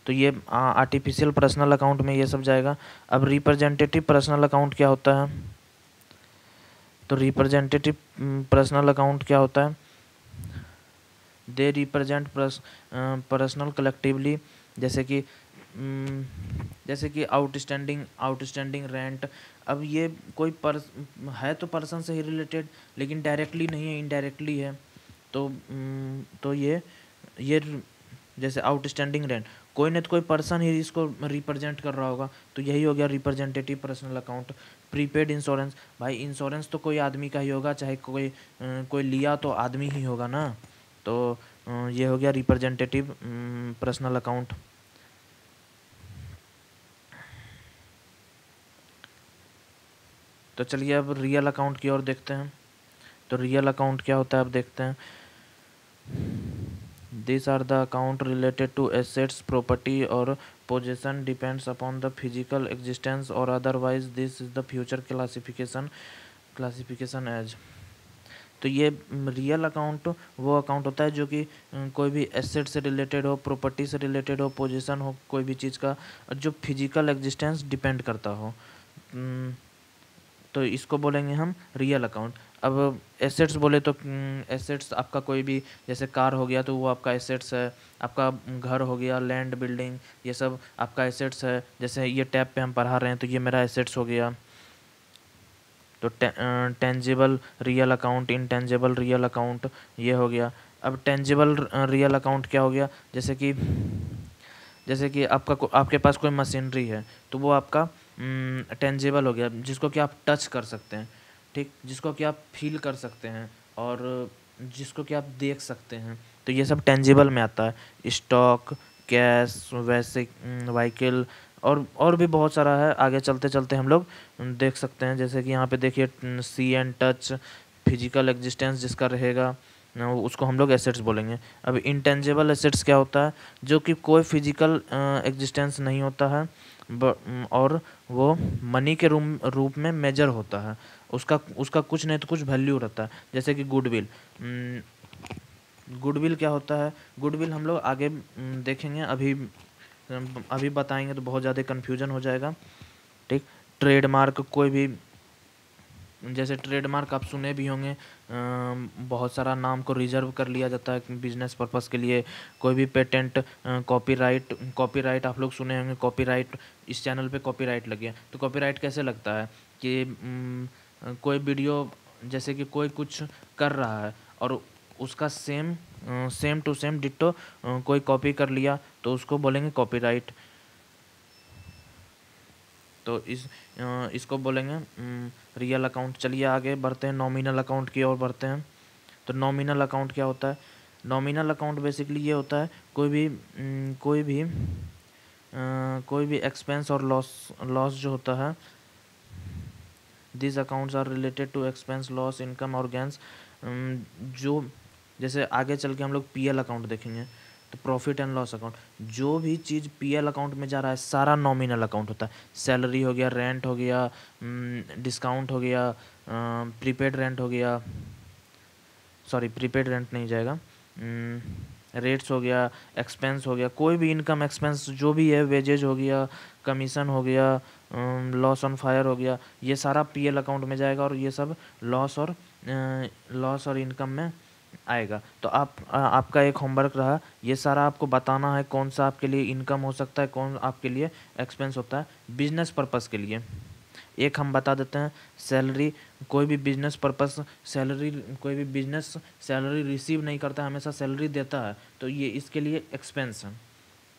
S1: तो ये आर्टिफिशियल पर्सनल अकाउंट में ये सब जाएगा। अब रिप्रेजेंटेटिव पर्सनल अकाउंट क्या होता है? तो रिप्रेजेंटेटिव पर्सनल अकाउंट क्या होता है? They represent personal collectively. जैसे कि आउटस्टैंडिंग रेंट। अब ये कोई है तो पर्सन से ही रिलेटेड, लेकिन डायरेक्टली नहीं है, इनडायरेक्टली है। तो ये जैसे आउटस्टैंडिंग रेंट, कोई न तो कोई पर्सन ही इसको रिप्रेजेंट कर रहा होगा, तो यही हो गया representative personal account. Prepaid insurance, भाई इंश्योरेंस तो कोई आदमी का ही होगा, चाहे कोई लिया तो आदमी ही होगा ना। तो ये हो गया रिप्रेजेंटेटिव पर्सनल अकाउंट। तो चलिए अब रियल अकाउंट की ओर देखते हैं। तो रियल अकाउंट क्या होता है अब देखते हैं। These are the account related to assets, property or possession depends upon the physical existence or otherwise. This is the future classification as। तो ये रियल अकाउंट वो अकाउंट होता है जो कि कोई भी एसेट से रिलेटेड हो, प्रॉपर्टी से रिलेटेड हो, पोजीशन हो कोई भी चीज़ का, जो फिजिकल एग्जिस्टेंस डिपेंड करता हो, तो इसको बोलेंगे हम रियल अकाउंट। अब एसेट्स बोले तो एसेट्स आपका कोई भी, जैसे कार हो गया तो वो आपका एसेट्स है, आपका घर हो गया, लैंड बिल्डिंग, ये सब आपका एसेट्स है। जैसे ये टैब पे हम पढ़ा रहे हैं तो ये मेरा एसेट्स हो गया। तो tangible real account, intangible real account ये हो गया। अब टेंजिबल रियल अकाउंट क्या हो गया, जैसे कि आपके पास कोई मशीनरी है तो वो आपका टेंजिबल हो गया, जिसको कि आप टच कर सकते हैं, ठीक, जिसको कि आप फील कर सकते हैं और जिसको कि आप देख सकते हैं, तो ये सब टेंजिबल में आता है। स्टॉक, कैश, वैसे व्हीकल और भी बहुत सारा है। आगे चलते चलते हम लोग देख सकते हैं। जैसे कि यहाँ पे देखिए सी एंड टच, फिजिकल एग्जिस्टेंस जिसका रहेगा उसको हम लोग एसेट्स बोलेंगे। अब इंटेंजिबल एसेट्स क्या होता है, जो कि कोई फिजिकल एग्जिस्टेंस नहीं होता है और वो मनी के रूप में मेजर होता है। उसका कुछ नहीं तो कुछ वैल्यू रहता है। जैसे कि गुडविल, गुडविल क्या होता है, गुडविल हम लोग आगे देखेंगे, अभी बताएंगे तो बहुत ज़्यादा कन्फ्यूजन हो जाएगा, ठीक। ट्रेडमार्क, कोई भी, जैसे ट्रेडमार्क आप सुने भी होंगे, बहुत सारा नाम को रिजर्व कर लिया जाता है बिजनेस पर्पस के लिए। कोई भी पेटेंट, कॉपीराइट आप लोग सुने होंगे। कॉपीराइट, इस चैनल पे कॉपीराइट लग गया तो कॉपीराइट कैसे लगता है कि कोई वीडियो, जैसे कि कोई कुछ कर रहा है और उसका सेम टू सेम डिट्टो कोई कॉपी कर लिया तो उसको बोलेंगे कॉपीराइट। तो इसको बोलेंगे रियल अकाउंट। चलिए आगे बढ़ते हैं, नॉमिनल अकाउंट की ओर बढ़ते हैं। तो नॉमिनल अकाउंट क्या होता है, नॉमिनल अकाउंट बेसिकली ये होता है कोई भी एक्सपेंस और लॉस जो होता है। This accounts are related to expense, loss, income और गेंस। जो जैसे आगे चल के हम लोग पीएल अकाउंट देखेंगे, तो प्रॉफिट एंड लॉस अकाउंट, जो भी चीज़ पीएल अकाउंट में जा रहा है सारा नॉमिनल अकाउंट होता है। सैलरी हो गया, रेंट हो गया, डिस्काउंट हो गया, प्रीपेड रेंट हो गया, सॉरी प्रीपेड रेंट नहीं जाएगा, रेट्स हो गया, एक्सपेंस हो गया, कोई भी इनकम एक्सपेंस जो भी है, वेजेज हो गया, कमीशन हो गया, लॉस ऑन फायर हो गया, ये सारा पीएल अकाउंट में जाएगा और ये सब लॉस और इनकम में आएगा। तो आपका एक होमवर्क रहा, ये सारा आपको बताना है कौन सा आपके लिए इनकम हो सकता है, कौन आपके लिए एक्सपेंस होता है बिजनेस पर्पस के लिए। एक हम बता देते हैं, सैलरी, कोई भी बिजनेस सैलरी रिसीव नहीं करता है, हमेशा सैलरी देता है, तो ये इसके लिए एक्सपेंस है।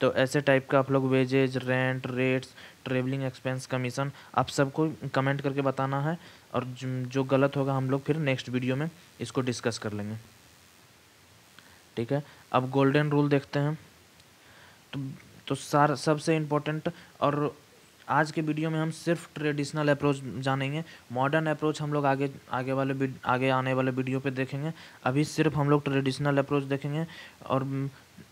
S1: तो ऐसे टाइप का आप लोग wages, rent, rates, travelling expense, commission, आप सबको कमेंट करके बताना है और जो गलत होगा हम लोग फिर नेक्स्ट वीडियो में इसको डिस्कस कर लेंगे, ठीक है। अब गोल्डन रूल देखते हैं। तो सबसे इम्पोर्टेंट, और आज के वीडियो में हम सिर्फ ट्रेडिशनल अप्रोच जानेंगे। मॉडर्न अप्रोच हम लोग आगे आने वाले वीडियो पे देखेंगे। अभी सिर्फ हम लोग ट्रेडिशनल अप्रोच देखेंगे। और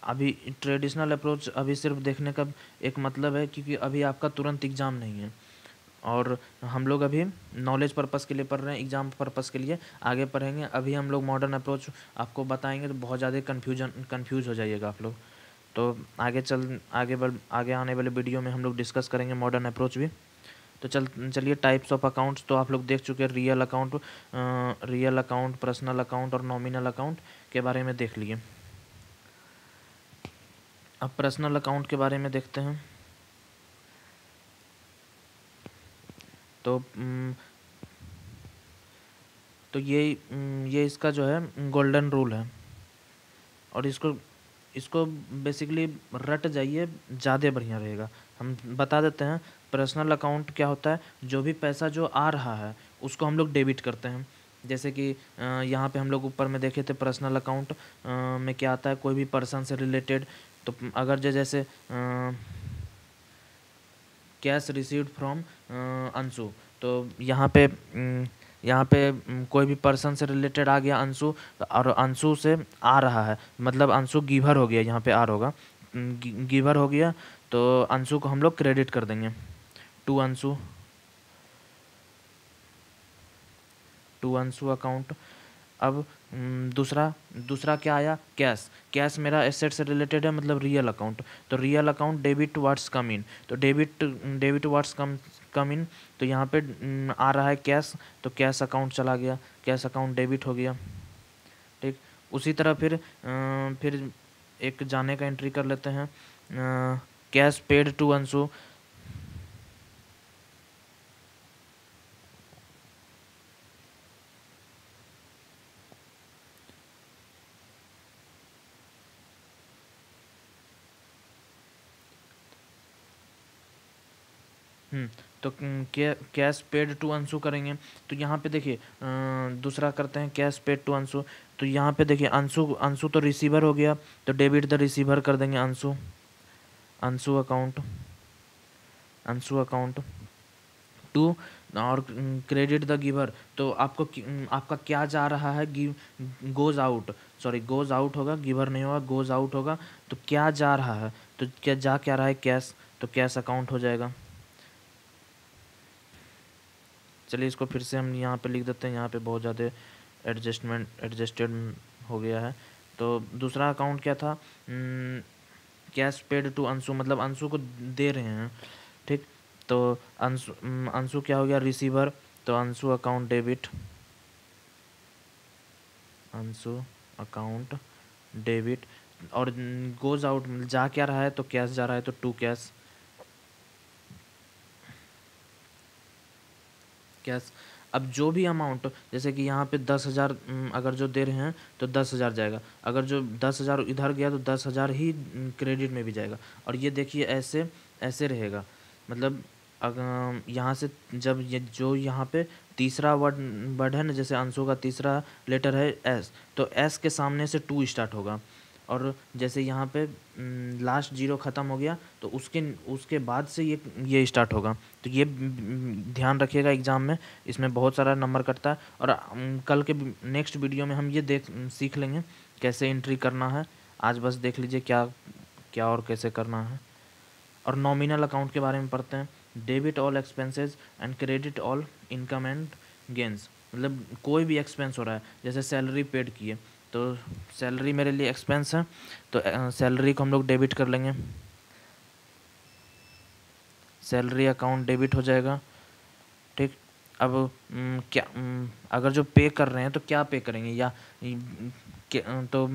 S1: अभी ट्रेडिशनल अप्रोच अभी सिर्फ देखने का एक मतलब है क्योंकि अभी आपका तुरंत एग्ज़ाम नहीं है और हम लोग अभी नॉलेज पर्पज़ के लिए पढ़ रहे हैं, एग्ज़ाम पर्पज़ के लिए आगे पढ़ेंगे। अभी हम लोग मॉडर्न अप्रोच आपको बताएंगे तो बहुत ज़्यादा कन्फ्यूज हो जाइएगा आप लोग। तो आगे आने वाले वीडियो में हम लोग डिस्कस करेंगे मॉडर्न अप्रोच भी। तो चलिए टाइप्स ऑफ अकाउंट्स तो आप लोग देख चुके हैं, रियल अकाउंट, पर्सनल अकाउंट और नॉमिनल अकाउंट के बारे में देख लिए। अब पर्सनल अकाउंट के बारे में देखते हैं। तो ये इसका जो है गोल्डन रूल है और इसको बेसिकली रट जाइए, ज़्यादा बढ़िया रहेगा। हम बता देते हैं, पर्सनल अकाउंट क्या होता है, जो भी पैसा जो आ रहा है उसको हम लोग डेबिट करते हैं। जैसे कि यहाँ पे हम लोग ऊपर में देखे थे पर्सनल अकाउंट में क्या आता है, कोई भी पर्सन से रिलेटेड। तो अगर जैसे कैश रिसीव्ड फ्रॉम अंशु, तो यहाँ पे कोई भी पर्सन से रिलेटेड आ गया अंशु, और अंशु से आ रहा है, मतलब अंशु गिवर हो गया, यहाँ पे आर होगा, गिवर हो गया, तो अंशु को हम लोग क्रेडिट कर देंगे टू अंशु, अकाउंट। अब दूसरा दूसरा क्या आया, कैश। कैश मेरा एसेट से रिलेटेड है, मतलब रियल अकाउंट, तो रियल अकाउंट डेबिट वाट्स कम इन, तो डेबिट वाट्स कम इन, तो यहाँ पे आ रहा है कैश, तो कैश अकाउंट चला गया, कैश अकाउंट डेबिट हो गया। ठीक, उसी तरह फिर एक जाने का एंट्री कर लेते हैं, कैश पेड टू अंशु। तो कैश पेड टू अंशु करेंगे, तो यहाँ पे देखिए दूसरा करते हैं कैश पेड टू अंशु, तो यहाँ पे देखिए अंशु अंशु तो रिसीवर हो गया, तो डेबिट द रिसीवर कर देंगे अंशु, अंशु अकाउंट टू, और क्रेडिट द गिवर, तो आपका क्या जा रहा है, goes out, sorry goes out होगा, गिवर नहीं होगा, गोज आउट होगा, तो क्या जा रहा है, तो क्या रहा है, कैश, तो कैश अकाउंट हो जाएगा। चलिए इसको फिर से हम यहाँ पे लिख देते हैं, यहाँ पे बहुत ज़्यादा एडजस्टेड हो गया है। तो दूसरा अकाउंट क्या था, कैश पेड टू अंशु, मतलब अंशु को दे रहे हैं। ठीक, तो अंशु क्या हो गया, रिसीवर, तो Anshu account debit, Anshu account debit, और गोज आउट जा क्या रहा है, तो कैश जा रहा है, तो टू कैश, कैश। अब जो भी अमाउंट, जैसे कि यहाँ पे 10,000 अगर जो दे रहे हैं तो 10,000 जाएगा, अगर जो 10,000 इधर गया तो 10,000 ही क्रेडिट में भी जाएगा, और ये देखिए ऐसे ऐसे रहेगा, मतलब अगर यहाँ से जब ये जो यहाँ पे तीसरा वर्ड है ना, जैसे अंशु का तीसरा लेटर है एस, तो एस के सामने से टू स्टार्ट होगा, और जैसे यहाँ पे लास्ट जीरो ख़त्म हो गया, तो उसके उसके बाद से ये स्टार्ट होगा, तो ये ध्यान रखिएगा एग्ज़ाम में, इसमें बहुत सारा नंबर कटता है, और कल के नेक्स्ट वीडियो में हम ये सीख लेंगे कैसे एंट्री करना है। आज बस देख लीजिए क्या क्या और कैसे करना है। और नॉमिनल अकाउंट के बारे में पढ़ते हैं, debit all expenses and credit all income and gains, मतलब कोई भी एक्सपेंस हो रहा है, जैसे सैलरी पेड की है, तो सैलरी मेरे लिए एक्सपेंस है, तो सैलरी को हम लोग डेबिट कर लेंगे, सैलरी अकाउंट डेबिट हो जाएगा। ठीक, अब अगर जो पे कर रहे हैं तो क्या पे करेंगे, या तो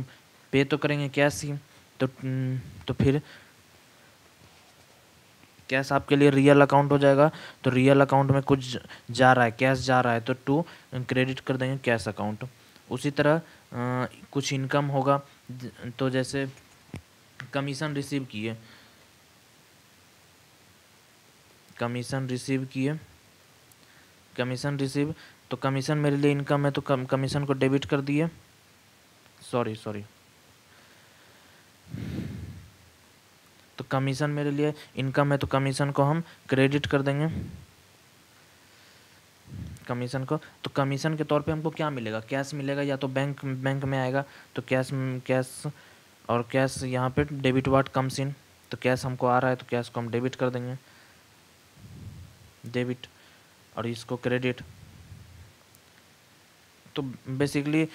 S1: पे तो करेंगे कैश ही, तो फिर कैश आपके लिए रियल अकाउंट हो जाएगा, तो रियल अकाउंट में कुछ जा रहा है, कैश जा रहा है, तो टू क्रेडिट कर देंगे कैश अकाउंट। उसी तरह कुछ इनकम होगा, तो जैसे कमीशन रिसीव किए, कमीशन रिसीव, तो कमीशन मेरे लिए इनकम है, तो कमीशन को डेबिट कर दिए, सॉरी तो कमीशन मेरे लिए इनकम है, तो कमीशन को हम क्रेडिट कर देंगे, कमीशन को, तो कमीशन के तौर पे हमको क्या मिलेगा, कैश मिलेगा, या तो बैंक में आएगा, तो कैश और कैश यहाँ पे डेबिट वाट कम्स इन, तो कैश हमको आ रहा है, तो कैश को हम डेबिट कर देंगे, डेबिट, और इसको क्रेडिट। तो बेसिकली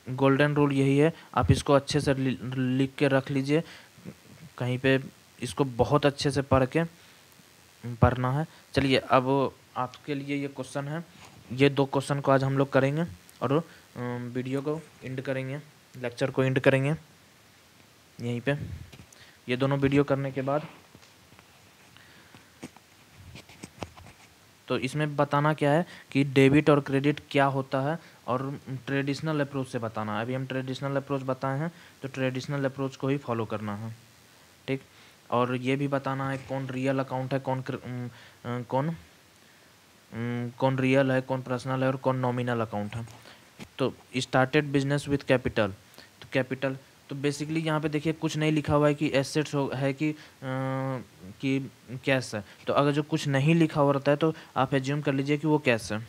S1: गोल्डन रूल यही है, आप इसको अच्छे से लिख के रख लीजिए कहीं पे, इसको बहुत अच्छे से पढ़ना है। चलिए अब आपके लिए ये क्वेश्चन है, ये 2 क्वेश्चन को आज हम लोग करेंगे, और वीडियो को एंड करेंगे, लेक्चर को एंड करेंगे यहीं पे। ये दोनों वीडियो करने के बाद तो इसमें बताना क्या है कि डेबिट और क्रेडिट क्या होता है, और ट्रेडिशनल अप्रोच से बताना है। अभी हम ट्रेडिशनल अप्रोच बताए हैं, तो ट्रेडिशनल अप्रोच को ही फॉलो करना है। ठीक, और ये भी बताना है कौन रियल अकाउंट है, कौन रियल है, कौन पर्सनल है, और कौन नॉमिनल अकाउंट है। तो स्टार्टेड बिजनेस विथ कैपिटल, तो तो बेसिकली यहाँ पे देखिए कुछ नहीं लिखा हुआ है कि एसेट्स है कि कैश है। तो अगर जो कुछ नहीं लिखा हुआ रहता है तो आप एज्यूम कर लीजिए कि वो कैश है।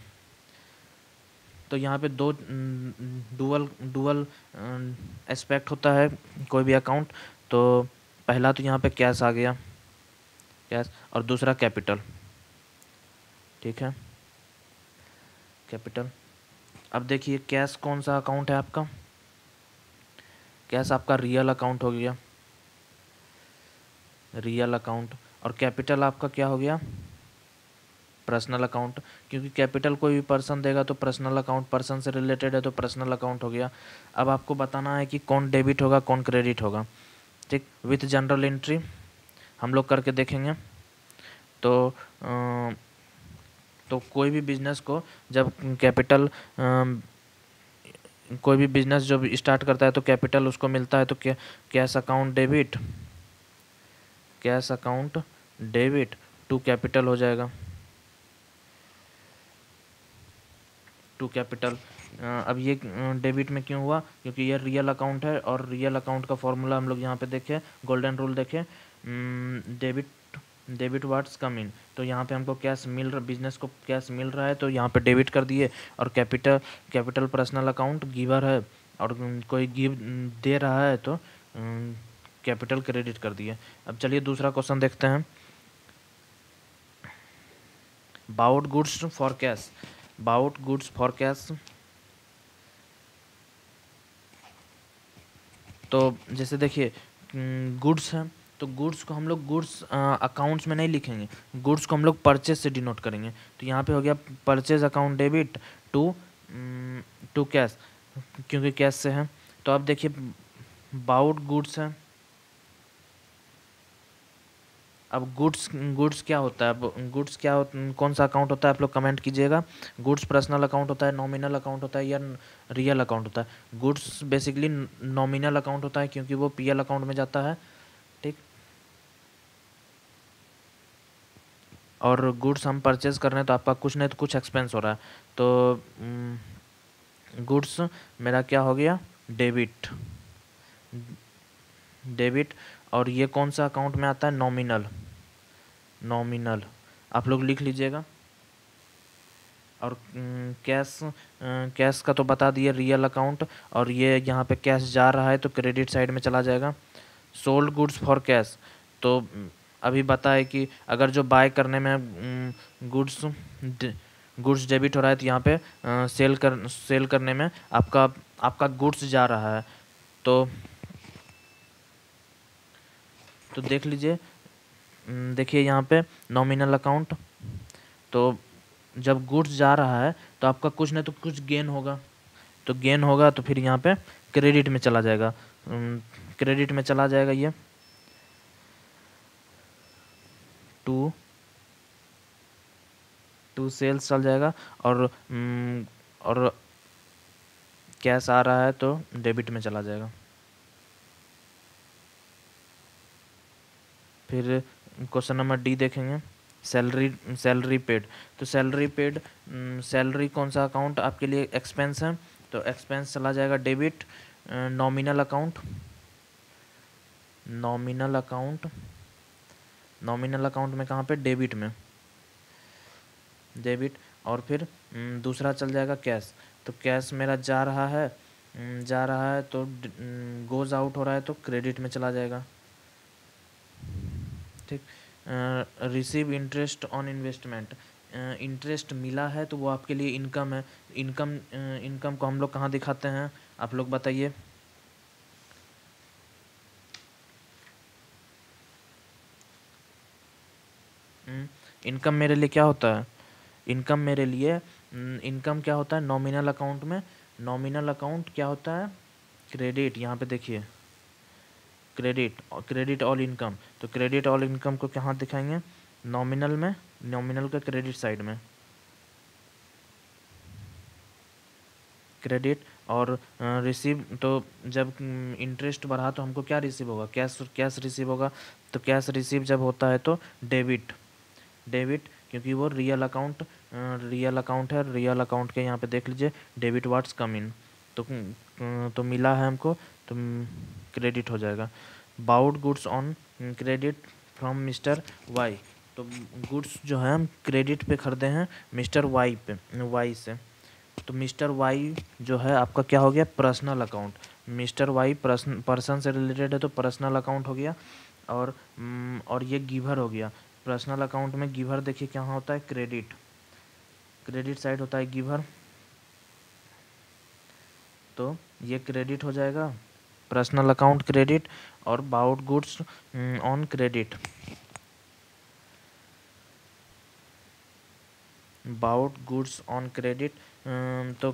S1: तो यहाँ पे दो डुअल डुअल एस्पेक्ट होता है कोई भी अकाउंट। तो पहला तो यहाँ पे कैश आ गया, कैश, और दूसरा कैपिटल। ठीक है, कैपिटल। अब देखिए कैश कौन सा अकाउंट है आपका? कैश आपका रियल अकाउंट हो गया, रियल अकाउंट। और कैपिटल आपका क्या हो गया? Personal account. क्योंकि कैपिटल कोई भी पर्सन देगा तो पर्सनल अकाउंट पर्सन से रिलेटेड है तो पर्सनल अकाउंट हो गया। अब आपको बताना है कि कौन डेबिट होगा कौन क्रेडिट होगा। ठीक, विथ जनरल एंट्री हम लोग करके देखेंगे। तो कोई भी बिजनेस को जब कैपिटल कोई भी बिजनेस जब स्टार्ट करता है तो कैपिटल उसको मिलता है तो cash account debit, cash account debit to capital हो जाएगा, टू कैपिटल। अब ये डेबिट में क्यों हुआ? क्योंकि ये रियल अकाउंट है और रियल अकाउंट का फॉर्मूला हम लोग यहाँ पे देखें, गोल्डन रूल देखें, डेबिट वाट्स कम इन। तो यहाँ पे हमको कैश मिल रहा, बिजनेस को कैश मिल रहा है तो यहाँ पे डेबिट कर दिए। और कैपिटल पर्सनल अकाउंट गिवर है और कोई गिव दे रहा है तो कैपिटल क्रेडिट कर दिए। अब चलिए दूसरा क्वेश्चन देखते हैं। Bought goods for cash, bought goods for cash. तो जैसे देखिए गुड्स है तो गुड्स को हम लोग गुड्स अकाउंट्स में नहीं लिखेंगे, गुड्स को हम लोग परचेज से डिनोट करेंगे। तो यहाँ पे हो गया purchase account debit to cash, क्योंकि कैश से है। तो अब देखिए बाउट गुड्स है। अब गुड्स क्या होता है? अब गुड्स कौन सा अकाउंट होता है आप लोग कमेंट कीजिएगा। गुड्स पर्सनल अकाउंट होता है, नॉमिनल अकाउंट होता है या रियल अकाउंट होता है? गुड्स बेसिकली नॉमिनल अकाउंट होता है क्योंकि वो पीएल अकाउंट में जाता है। ठीक, और गुड्स हम परचेज कर रहे हैं तो आपका कुछ नहीं तो कुछ एक्सपेंस हो रहा है। तो गुड्स मेरा क्या हो गया? Debit, debit. और ये कौन सा अकाउंट में आता है? नॉमिनल, नॉमिनल आप लोग लिख लीजिएगा। और कैश का तो बता दिए रियल अकाउंट। और ये यहाँ पे कैश जा रहा है तो क्रेडिट साइड में चला जाएगा। सोल्ड गुड्स फॉर कैश, तो अभी बताए कि अगर जो बाय करने में गुड्स डेबिट हो रहा है तो यहाँ पे सेल करने में आपका गुड्स जा रहा है। तो देख लीजिए, देखिए यहाँ पे नॉमिनल अकाउंट। तो जब गुड्स जा रहा है तो आपका कुछ नहीं तो कुछ गेन होगा। तो गेन होगा तो फिर यहाँ पे क्रेडिट में चला जाएगा, क्रेडिट में चला जाएगा ये टू सेल्स चल जाएगा। और कैश आ रहा है तो डेबिट में चला जाएगा। फिर क्वेश्चन नंबर डी देखेंगे, सैलरी पेड। तो सैलरी कौन सा अकाउंट आपके लिए एक्सपेंस है? तो एक्सपेंस चला जाएगा debit, nominal account, nominal account, nominal account में कहाँ पे? डेबिट में, डेबिट। और फिर दूसरा चल जाएगा कैश। तो कैश मेरा जा रहा है तो गोज आउट हो रहा है तो क्रेडिट में चला जाएगा। ठीक, receive interest on investment, interest मिला है तो वो आपके लिए इनकम है। इनकम को हम लोग कहाँ दिखाते हैं आप लोग बताइए? इनकम मेरे लिए क्या होता है? इनकम मेरे लिए इनकम क्या होता है नॉमिनल अकाउंट में? नॉमिनल अकाउंट क्या होता है? क्रेडिट। यहाँ पे देखिए क्रेडिट ऑल इनकम। तो क्रेडिट ऑल इनकम को कहाँ दिखाएंगे? नॉमिनल में, नॉमिनल का क्रेडिट साइड में, क्रेडिट। और रिसीव, तो जब इंटरेस्ट बढ़ा तो हमको क्या रिसीव होगा? कैश रिसीव होगा। तो कैश रिसीव जब होता है तो डेबिट, डेबिट, क्योंकि वो रियल अकाउंट है। रियल अकाउंट के यहाँ पे देख लीजिए डेबिट वाट्स कम इन। तो मिला है हमको। तो क्रेडिट हो जाएगा। Bought goods on credit from mister Y, तो गुड्स जो है हम क्रेडिट पे खरीदे हैं मिस्टर वाई से। तो मिस्टर वाई जो है आपका क्या हो गया, personal account. Mister Y person से रिलेटेड है तो पर्सनल अकाउंट हो गया। और ये गिवर हो गया। पर्सनल अकाउंट में गिवर देखिए क्या होता है, क्रेडिट साइड होता है गिवर, तो ये क्रेडिट हो जाएगा, पर्सनल अकाउंट क्रेडिट। और bought goods on credit, bought goods on credit, तो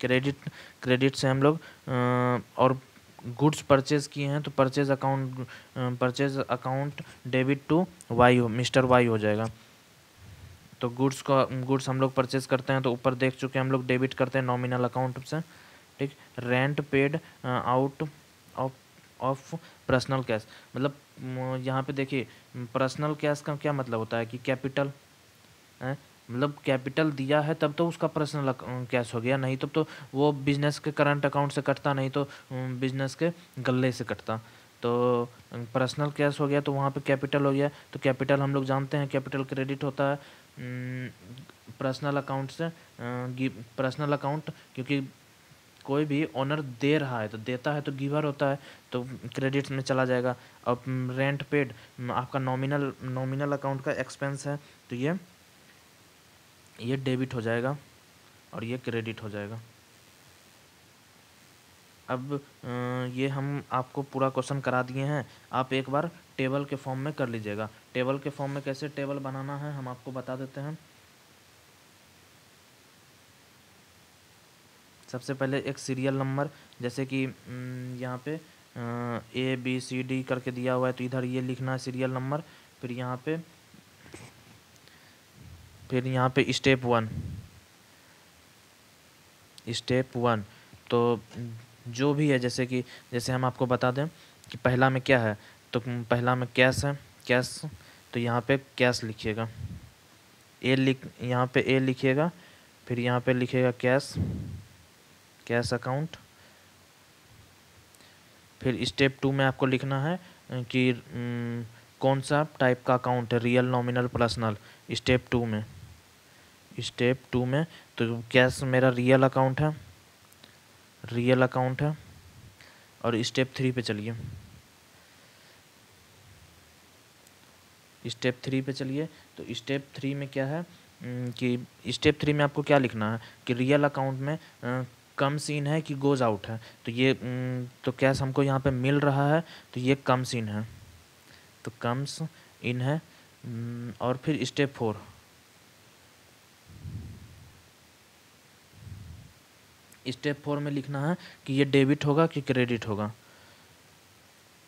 S1: क्रेडिट से हम लोग और गुड्स परचेज किए हैं तो purchase account debit to Y mister Y हो जाएगा। तो गुड्स हम लोग परचेज करते हैं तो ऊपर देख चुके हैं हम लोग डेबिट करते हैं नॉमिनल अकाउंट से, ठीक। Rent paid out of personal cash, मतलब यहाँ पे देखिए पर्सनल कैश का क्या मतलब होता है कि कैपिटल है, मतलब कैपिटल दिया है तब तो उसका पर्सनल कैश हो गया, नहीं तो वो बिजनेस के करंट अकाउंट से कटता, नहीं तो बिजनेस के गल्ले से कटता। तो पर्सनल कैश हो गया तो वहाँ पे कैपिटल हो गया। तो कैपिटल हम लोग जानते हैं कैपिटल क्रेडिट होता है पर्सनल अकाउंट से, पर्सनल अकाउंट, क्योंकि कोई भी ओनर दे रहा है तो देता है तो गिवर होता है, तो क्रेडिट में चला जाएगा। अब रेंट पेड आपका नॉमिनल अकाउंट का एक्सपेंस है तो ये डेबिट हो जाएगा और ये क्रेडिट हो जाएगा। अब ये हम आपको पूरा क्वेश्चन करा दिए हैं, आप एक बार टेबल के फॉर्म में कर लीजिएगा। टेबल के फॉर्म में कैसे टेबल बनाना है हम आपको बता देते हैं। सबसे पहले एक सीरियल नंबर, जैसे कि यहाँ पे ABCD करके दिया हुआ है तो इधर ये लिखना है सीरियल नंबर। फिर यहाँ पे स्टेप वन, तो जो भी है जैसे हम आपको बता दें कि पहला में क्या है, तो पहला में कैश है, कैश, तो यहाँ पे कैश लिखिएगा, यहाँ पे ए लिखिएगा। फिर यहाँ पे लिखिएगा कैश अकाउंट। फिर स्टेप 2 में आपको लिखना है कि कौन सा टाइप का अकाउंट है, real, nominal, personal. Step two में तो कैश मेरा रियल अकाउंट है। और स्टेप 3 पे चलिए, तो स्टेप 3 में क्या है कि स्टेप 3 में आपको क्या लिखना है कि रियल अकाउंट में कम्स इन है कि गोज आउट है। तो ये तो कैश हमको यहाँ पे मिल रहा है तो ये कम्स इन है, तो कम्स इन है। और फिर स्टेप 4 में लिखना है कि ये डेबिट होगा कि क्रेडिट होगा।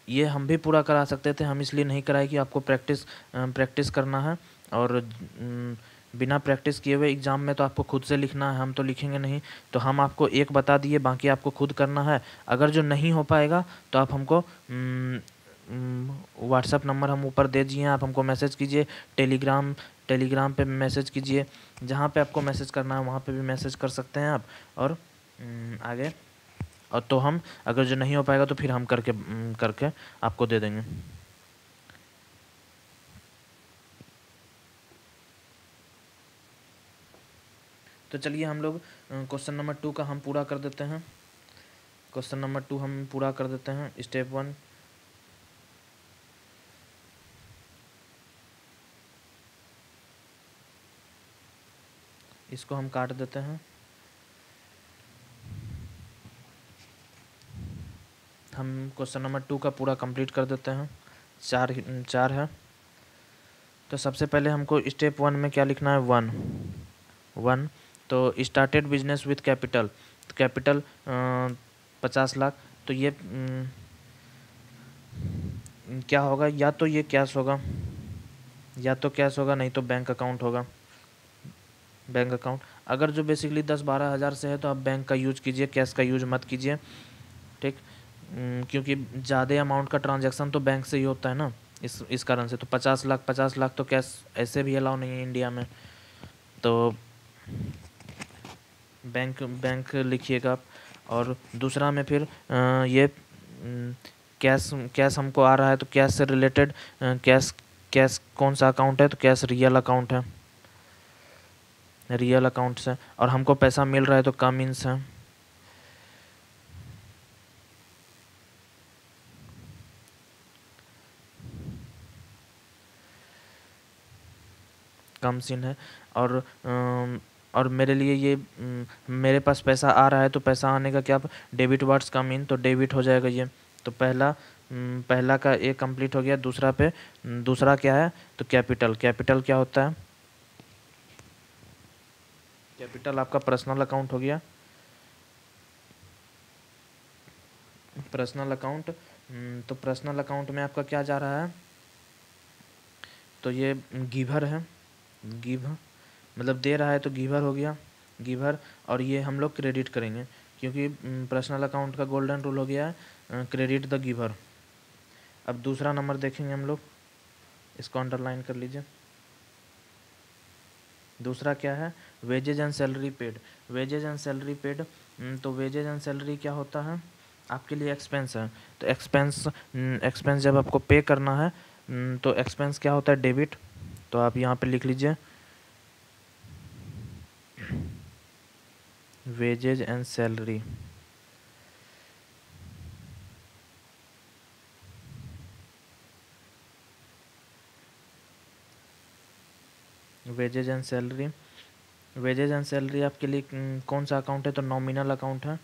S1: ये हम भी पूरा करा सकते थे, हम इसलिए नहीं कराए कि आपको प्रैक्टिस करना है, और बिना प्रैक्टिस किए हुए एग्ज़ाम में तो आपको खुद से लिखना है, हम तो लिखेंगे नहीं। तो हम आपको एक बता दिए, बाकी आपको खुद करना है। अगर जो नहीं हो पाएगा तो आप हमको व्हाट्सएप नंबर हम ऊपर दे दिए हैं, आप हमको मैसेज कीजिए, टेलीग्राम पे मैसेज कीजिए, जहाँ पे आपको मैसेज करना है वहाँ पे भी मैसेज कर सकते हैं आप। और आगे और तो हम अगर जो नहीं हो पाएगा तो फिर हम करके आपको दे देंगे। तो चलिए हम लोग क्वेश्चन नंबर 2 का हम पूरा कर देते हैं। क्वेश्चन नंबर 2 हम पूरा कर देते हैं। स्टेप 1, इसको हम काट देते हैं। हम क्वेश्चन नंबर 2 का पूरा कंप्लीट कर देते हैं। चार है। तो सबसे पहले हमको स्टेप 1 में क्या लिखना है, 1। तो स्टार्टेड बिजनेस विथ कैपिटल, तो कैपिटल 50 लाख। तो ये क्या होगा, या तो ये कैश होगा, नहीं तो बैंक अकाउंट होगा। बैंक अकाउंट अगर जो बेसिकली 10-12 हज़ार से है तो आप बैंक का यूज कीजिए, कैश का यूज मत कीजिए, ठीक। क्योंकि ज़्यादा अमाउंट का ट्रांजैक्शन तो बैंक से ही होता है ना, इस कारण से। तो 50 लाख तो कैश ऐसे भी अलाउ नहीं है इंडिया में, तो बैंक लिखिएगा आप। और दूसरा में फिर ये कैश कैश हमको आ रहा है तो कैश से रिलेटेड कैश कैश कौन सा अकाउंट है, तो कैश रियल अकाउंट है, रियल अकाउंट से। और हमको पैसा मिल रहा है तो कम इन्स है। कम सिन है। और मेरे लिए ये मेरे पास पैसा आ रहा है तो पैसा आने का क्या, डेबिट वर्ड्स कम इन, तो डेबिट हो जाएगा ये। तो पहला का ए कंप्लीट हो गया। दूसरा पे दूसरा क्या है, तो कैपिटल। कैपिटल क्या होता है, कैपिटल आपका पर्सनल अकाउंट हो गया। पर्सनल अकाउंट, तो पर्सनल अकाउंट में आपका क्या जा रहा है, तो ये गिवर है। गिव मतलब दे रहा है तो गिवर हो गया, गिवर। और ये हम लोग क्रेडिट करेंगे क्योंकि पर्सनल अकाउंट का गोल्डन रूल हो गया है क्रेडिट द गिवर। अब दूसरा नंबर देखेंगे हम लोग, इसको अंडरलाइन कर लीजिए। दूसरा क्या है, wages and salary paid. Wages and salary paid, तो वेजेज एंड सैलरी क्या होता है, आपके लिए एक्सपेंस है। तो एक्सपेंस जब आपको पे करना है तो एक्सपेंस क्या होता है, डेबिट। तो आप यहाँ पे लिख लीजिए wages and salary. Wages and salary, wages and salary आपके लिए कौन सा अकाउंट है, तो नॉमिनल अकाउंट है,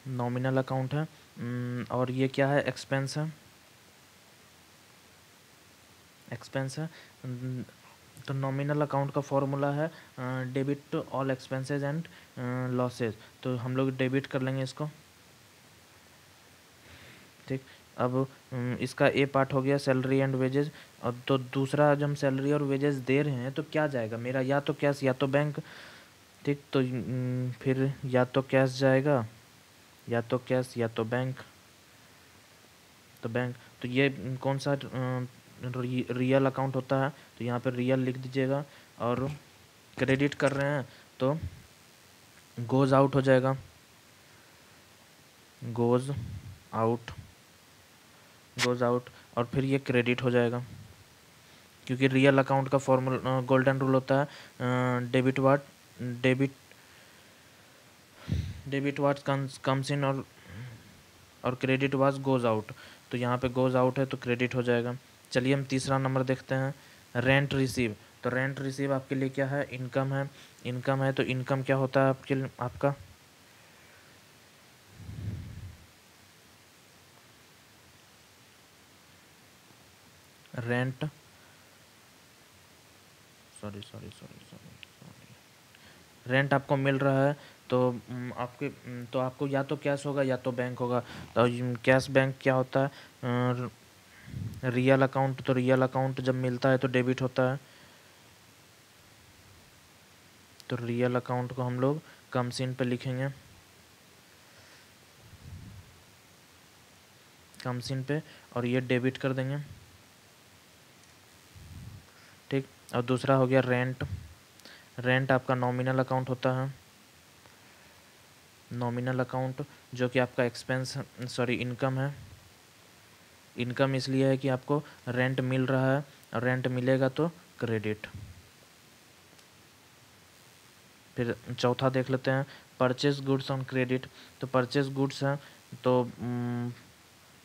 S1: नॉमिनल अकाउंट है। और ये क्या है, एक्सपेंस है, एक्सपेंस है। तो नॉमिनल अकाउंट का फॉर्मूला है debit all expenses and losses. तो हम लोग डेबिट कर लेंगे इसको, ठीक। अब इसका ए पार्ट हो गया सैलरी एंड वेजेज। अब तो दूसरा जब हम सैलरी और वेजेस दे रहे हैं तो क्या जाएगा मेरा, या तो कैश या तो बैंक, ठीक। तो फिर या तो कैश जाएगा, या तो कैश या तो बैंक, तो बैंक। तो ये कौन सा रियल अकाउंट होता है, तो यहाँ पे रियल लिख दीजिएगा। और क्रेडिट कर रहे हैं तो गोज आउट हो जाएगा, गोज आउट, गोज आउट। और फिर ये क्रेडिट हो जाएगा क्योंकि रियल अकाउंट का फॉर्मूला गोल्डन रूल होता है debit watt, debit debit watt comes in और क्रेडिट वाज गोज आउट। तो यहाँ पे गोज आउट है तो क्रेडिट हो जाएगा। चलिए हम तीसरा नंबर देखते हैं, रेंट रिसीव। तो रेंट रिसीव आपके लिए क्या है, इनकम है। इनकम है तो इनकम क्या होता है आपके लिए, आपका rent, sorry sorry sorry sorry sorry, rent आपको मिल रहा है तो तो आपको या तो कैश होगा या तो बैंक होगा। तो कैश बैंक क्या होता है, रियल अकाउंट। तो रियल अकाउंट जब मिलता है तो डेबिट होता है। तो रियल अकाउंट को हम लोग कम सीन पे लिखेंगे, कम सीन पे, और ये डेबिट कर देंगे, ठीक। और दूसरा हो गया रेंट। रेंट आपका नॉमिनल अकाउंट होता है, नॉमिनल अकाउंट जो कि आपका एक्सपेंस, सॉरी इनकम है। इनकम इसलिए है कि आपको रेंट मिल रहा है, और रेंट मिलेगा तो क्रेडिट। फिर चौथा देख लेते हैं, परचेज गुड्स ऑन क्रेडिट। तो परचेज गुड्स है तो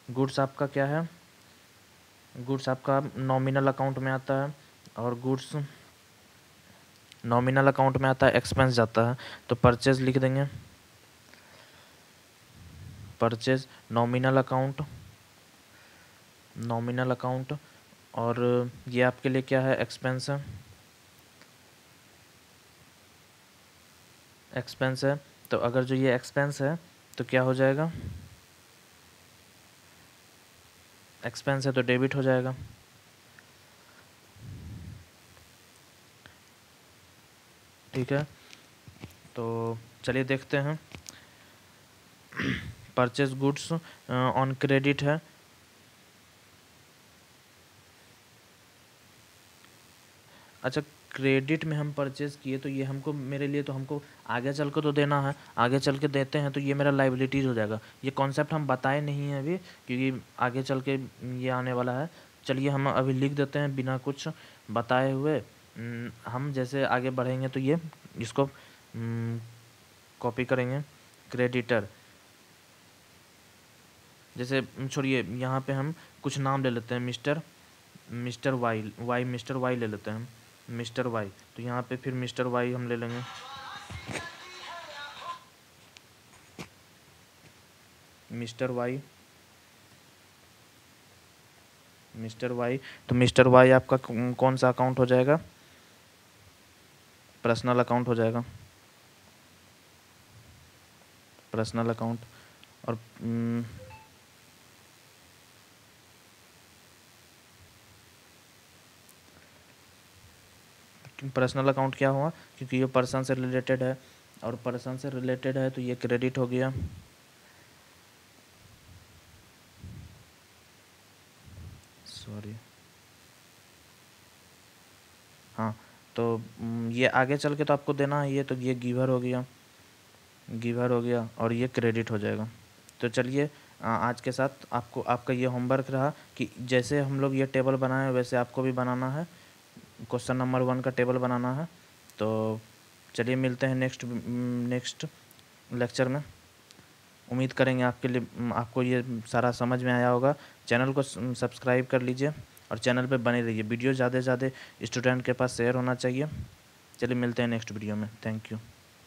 S1: गुड्स आपका क्या है, गुड्स आपका नॉमिनल अकाउंट में आता है, और गुड्स नॉमिनल अकाउंट में आता है, एक्सपेंस जाता है। तो परचेज लिख देंगे, purchase nominal account, nominal account. और ये आपके लिए क्या है, एक्सपेंस है, एक्सपेंस है। तो अगर जो ये एक्सपेंस है तो क्या हो जाएगा, एक्सपेंस है तो डेबिट हो जाएगा, ठीक है। तो चलिए देखते हैं, परचेज गुड्स ऑन क्रेडिट है। अच्छा, क्रेडिट में हम परचेज़ किए तो ये हमको मेरे लिए तो हमको आगे चल के तो देना है, आगे चल के देते हैं तो ये मेरा लायबिलिटीज़ हो जाएगा। ये कॉन्सेप्ट हम बताए नहीं हैं अभी, क्योंकि आगे चल के ये आने वाला है। चलिए हम अभी लिख देते हैं बिना कुछ बताए हुए। हम जैसे आगे बढ़ेंगे तो ये इसको कॉपी करेंगे। क्रेडिटर, जैसे छोड़िए, यहाँ पे हम कुछ नाम ले लेते हैं। मिस्टर वाई मिस्टर वाई ले लेते हैं, मिस्टर वाई। तो यहाँ पे फिर मिस्टर वाई हम ले लेंगे। मिस्टर वाई तो मिस्टर वाई आपका कौन सा अकाउंट हो जाएगा? पर्सनल अकाउंट हो जाएगा, पर्सनल अकाउंट। और पर्सनल अकाउंट क्या हुआ? क्योंकि ये पर्सन से रिलेटेड है, और पर्सन से रिलेटेड है तो ये क्रेडिट हो गया। सॉरी, हाँ। तो ये आगे चल के तो आपको देना है ये, तो ये गिवर हो गया और ये क्रेडिट हो जाएगा। तो चलिए आज के साथ आपका ये होमवर्क रहा कि जैसे हम लोग ये टेबल बनाए वैसे आपको भी बनाना है। क्वेश्चन नंबर 1 का टेबल बनाना है। तो चलिए मिलते हैं नेक्स्ट लेक्चर में। उम्मीद करेंगे आपको ये सारा समझ में आया होगा। चैनल को सब्सक्राइब कर लीजिए और चैनल पे बने रहिए। वीडियो ज़्यादा से ज़्यादा स्टूडेंट के पास शेयर होना चाहिए। चलिए मिलते हैं नेक्स्ट वीडियो में। Thank you.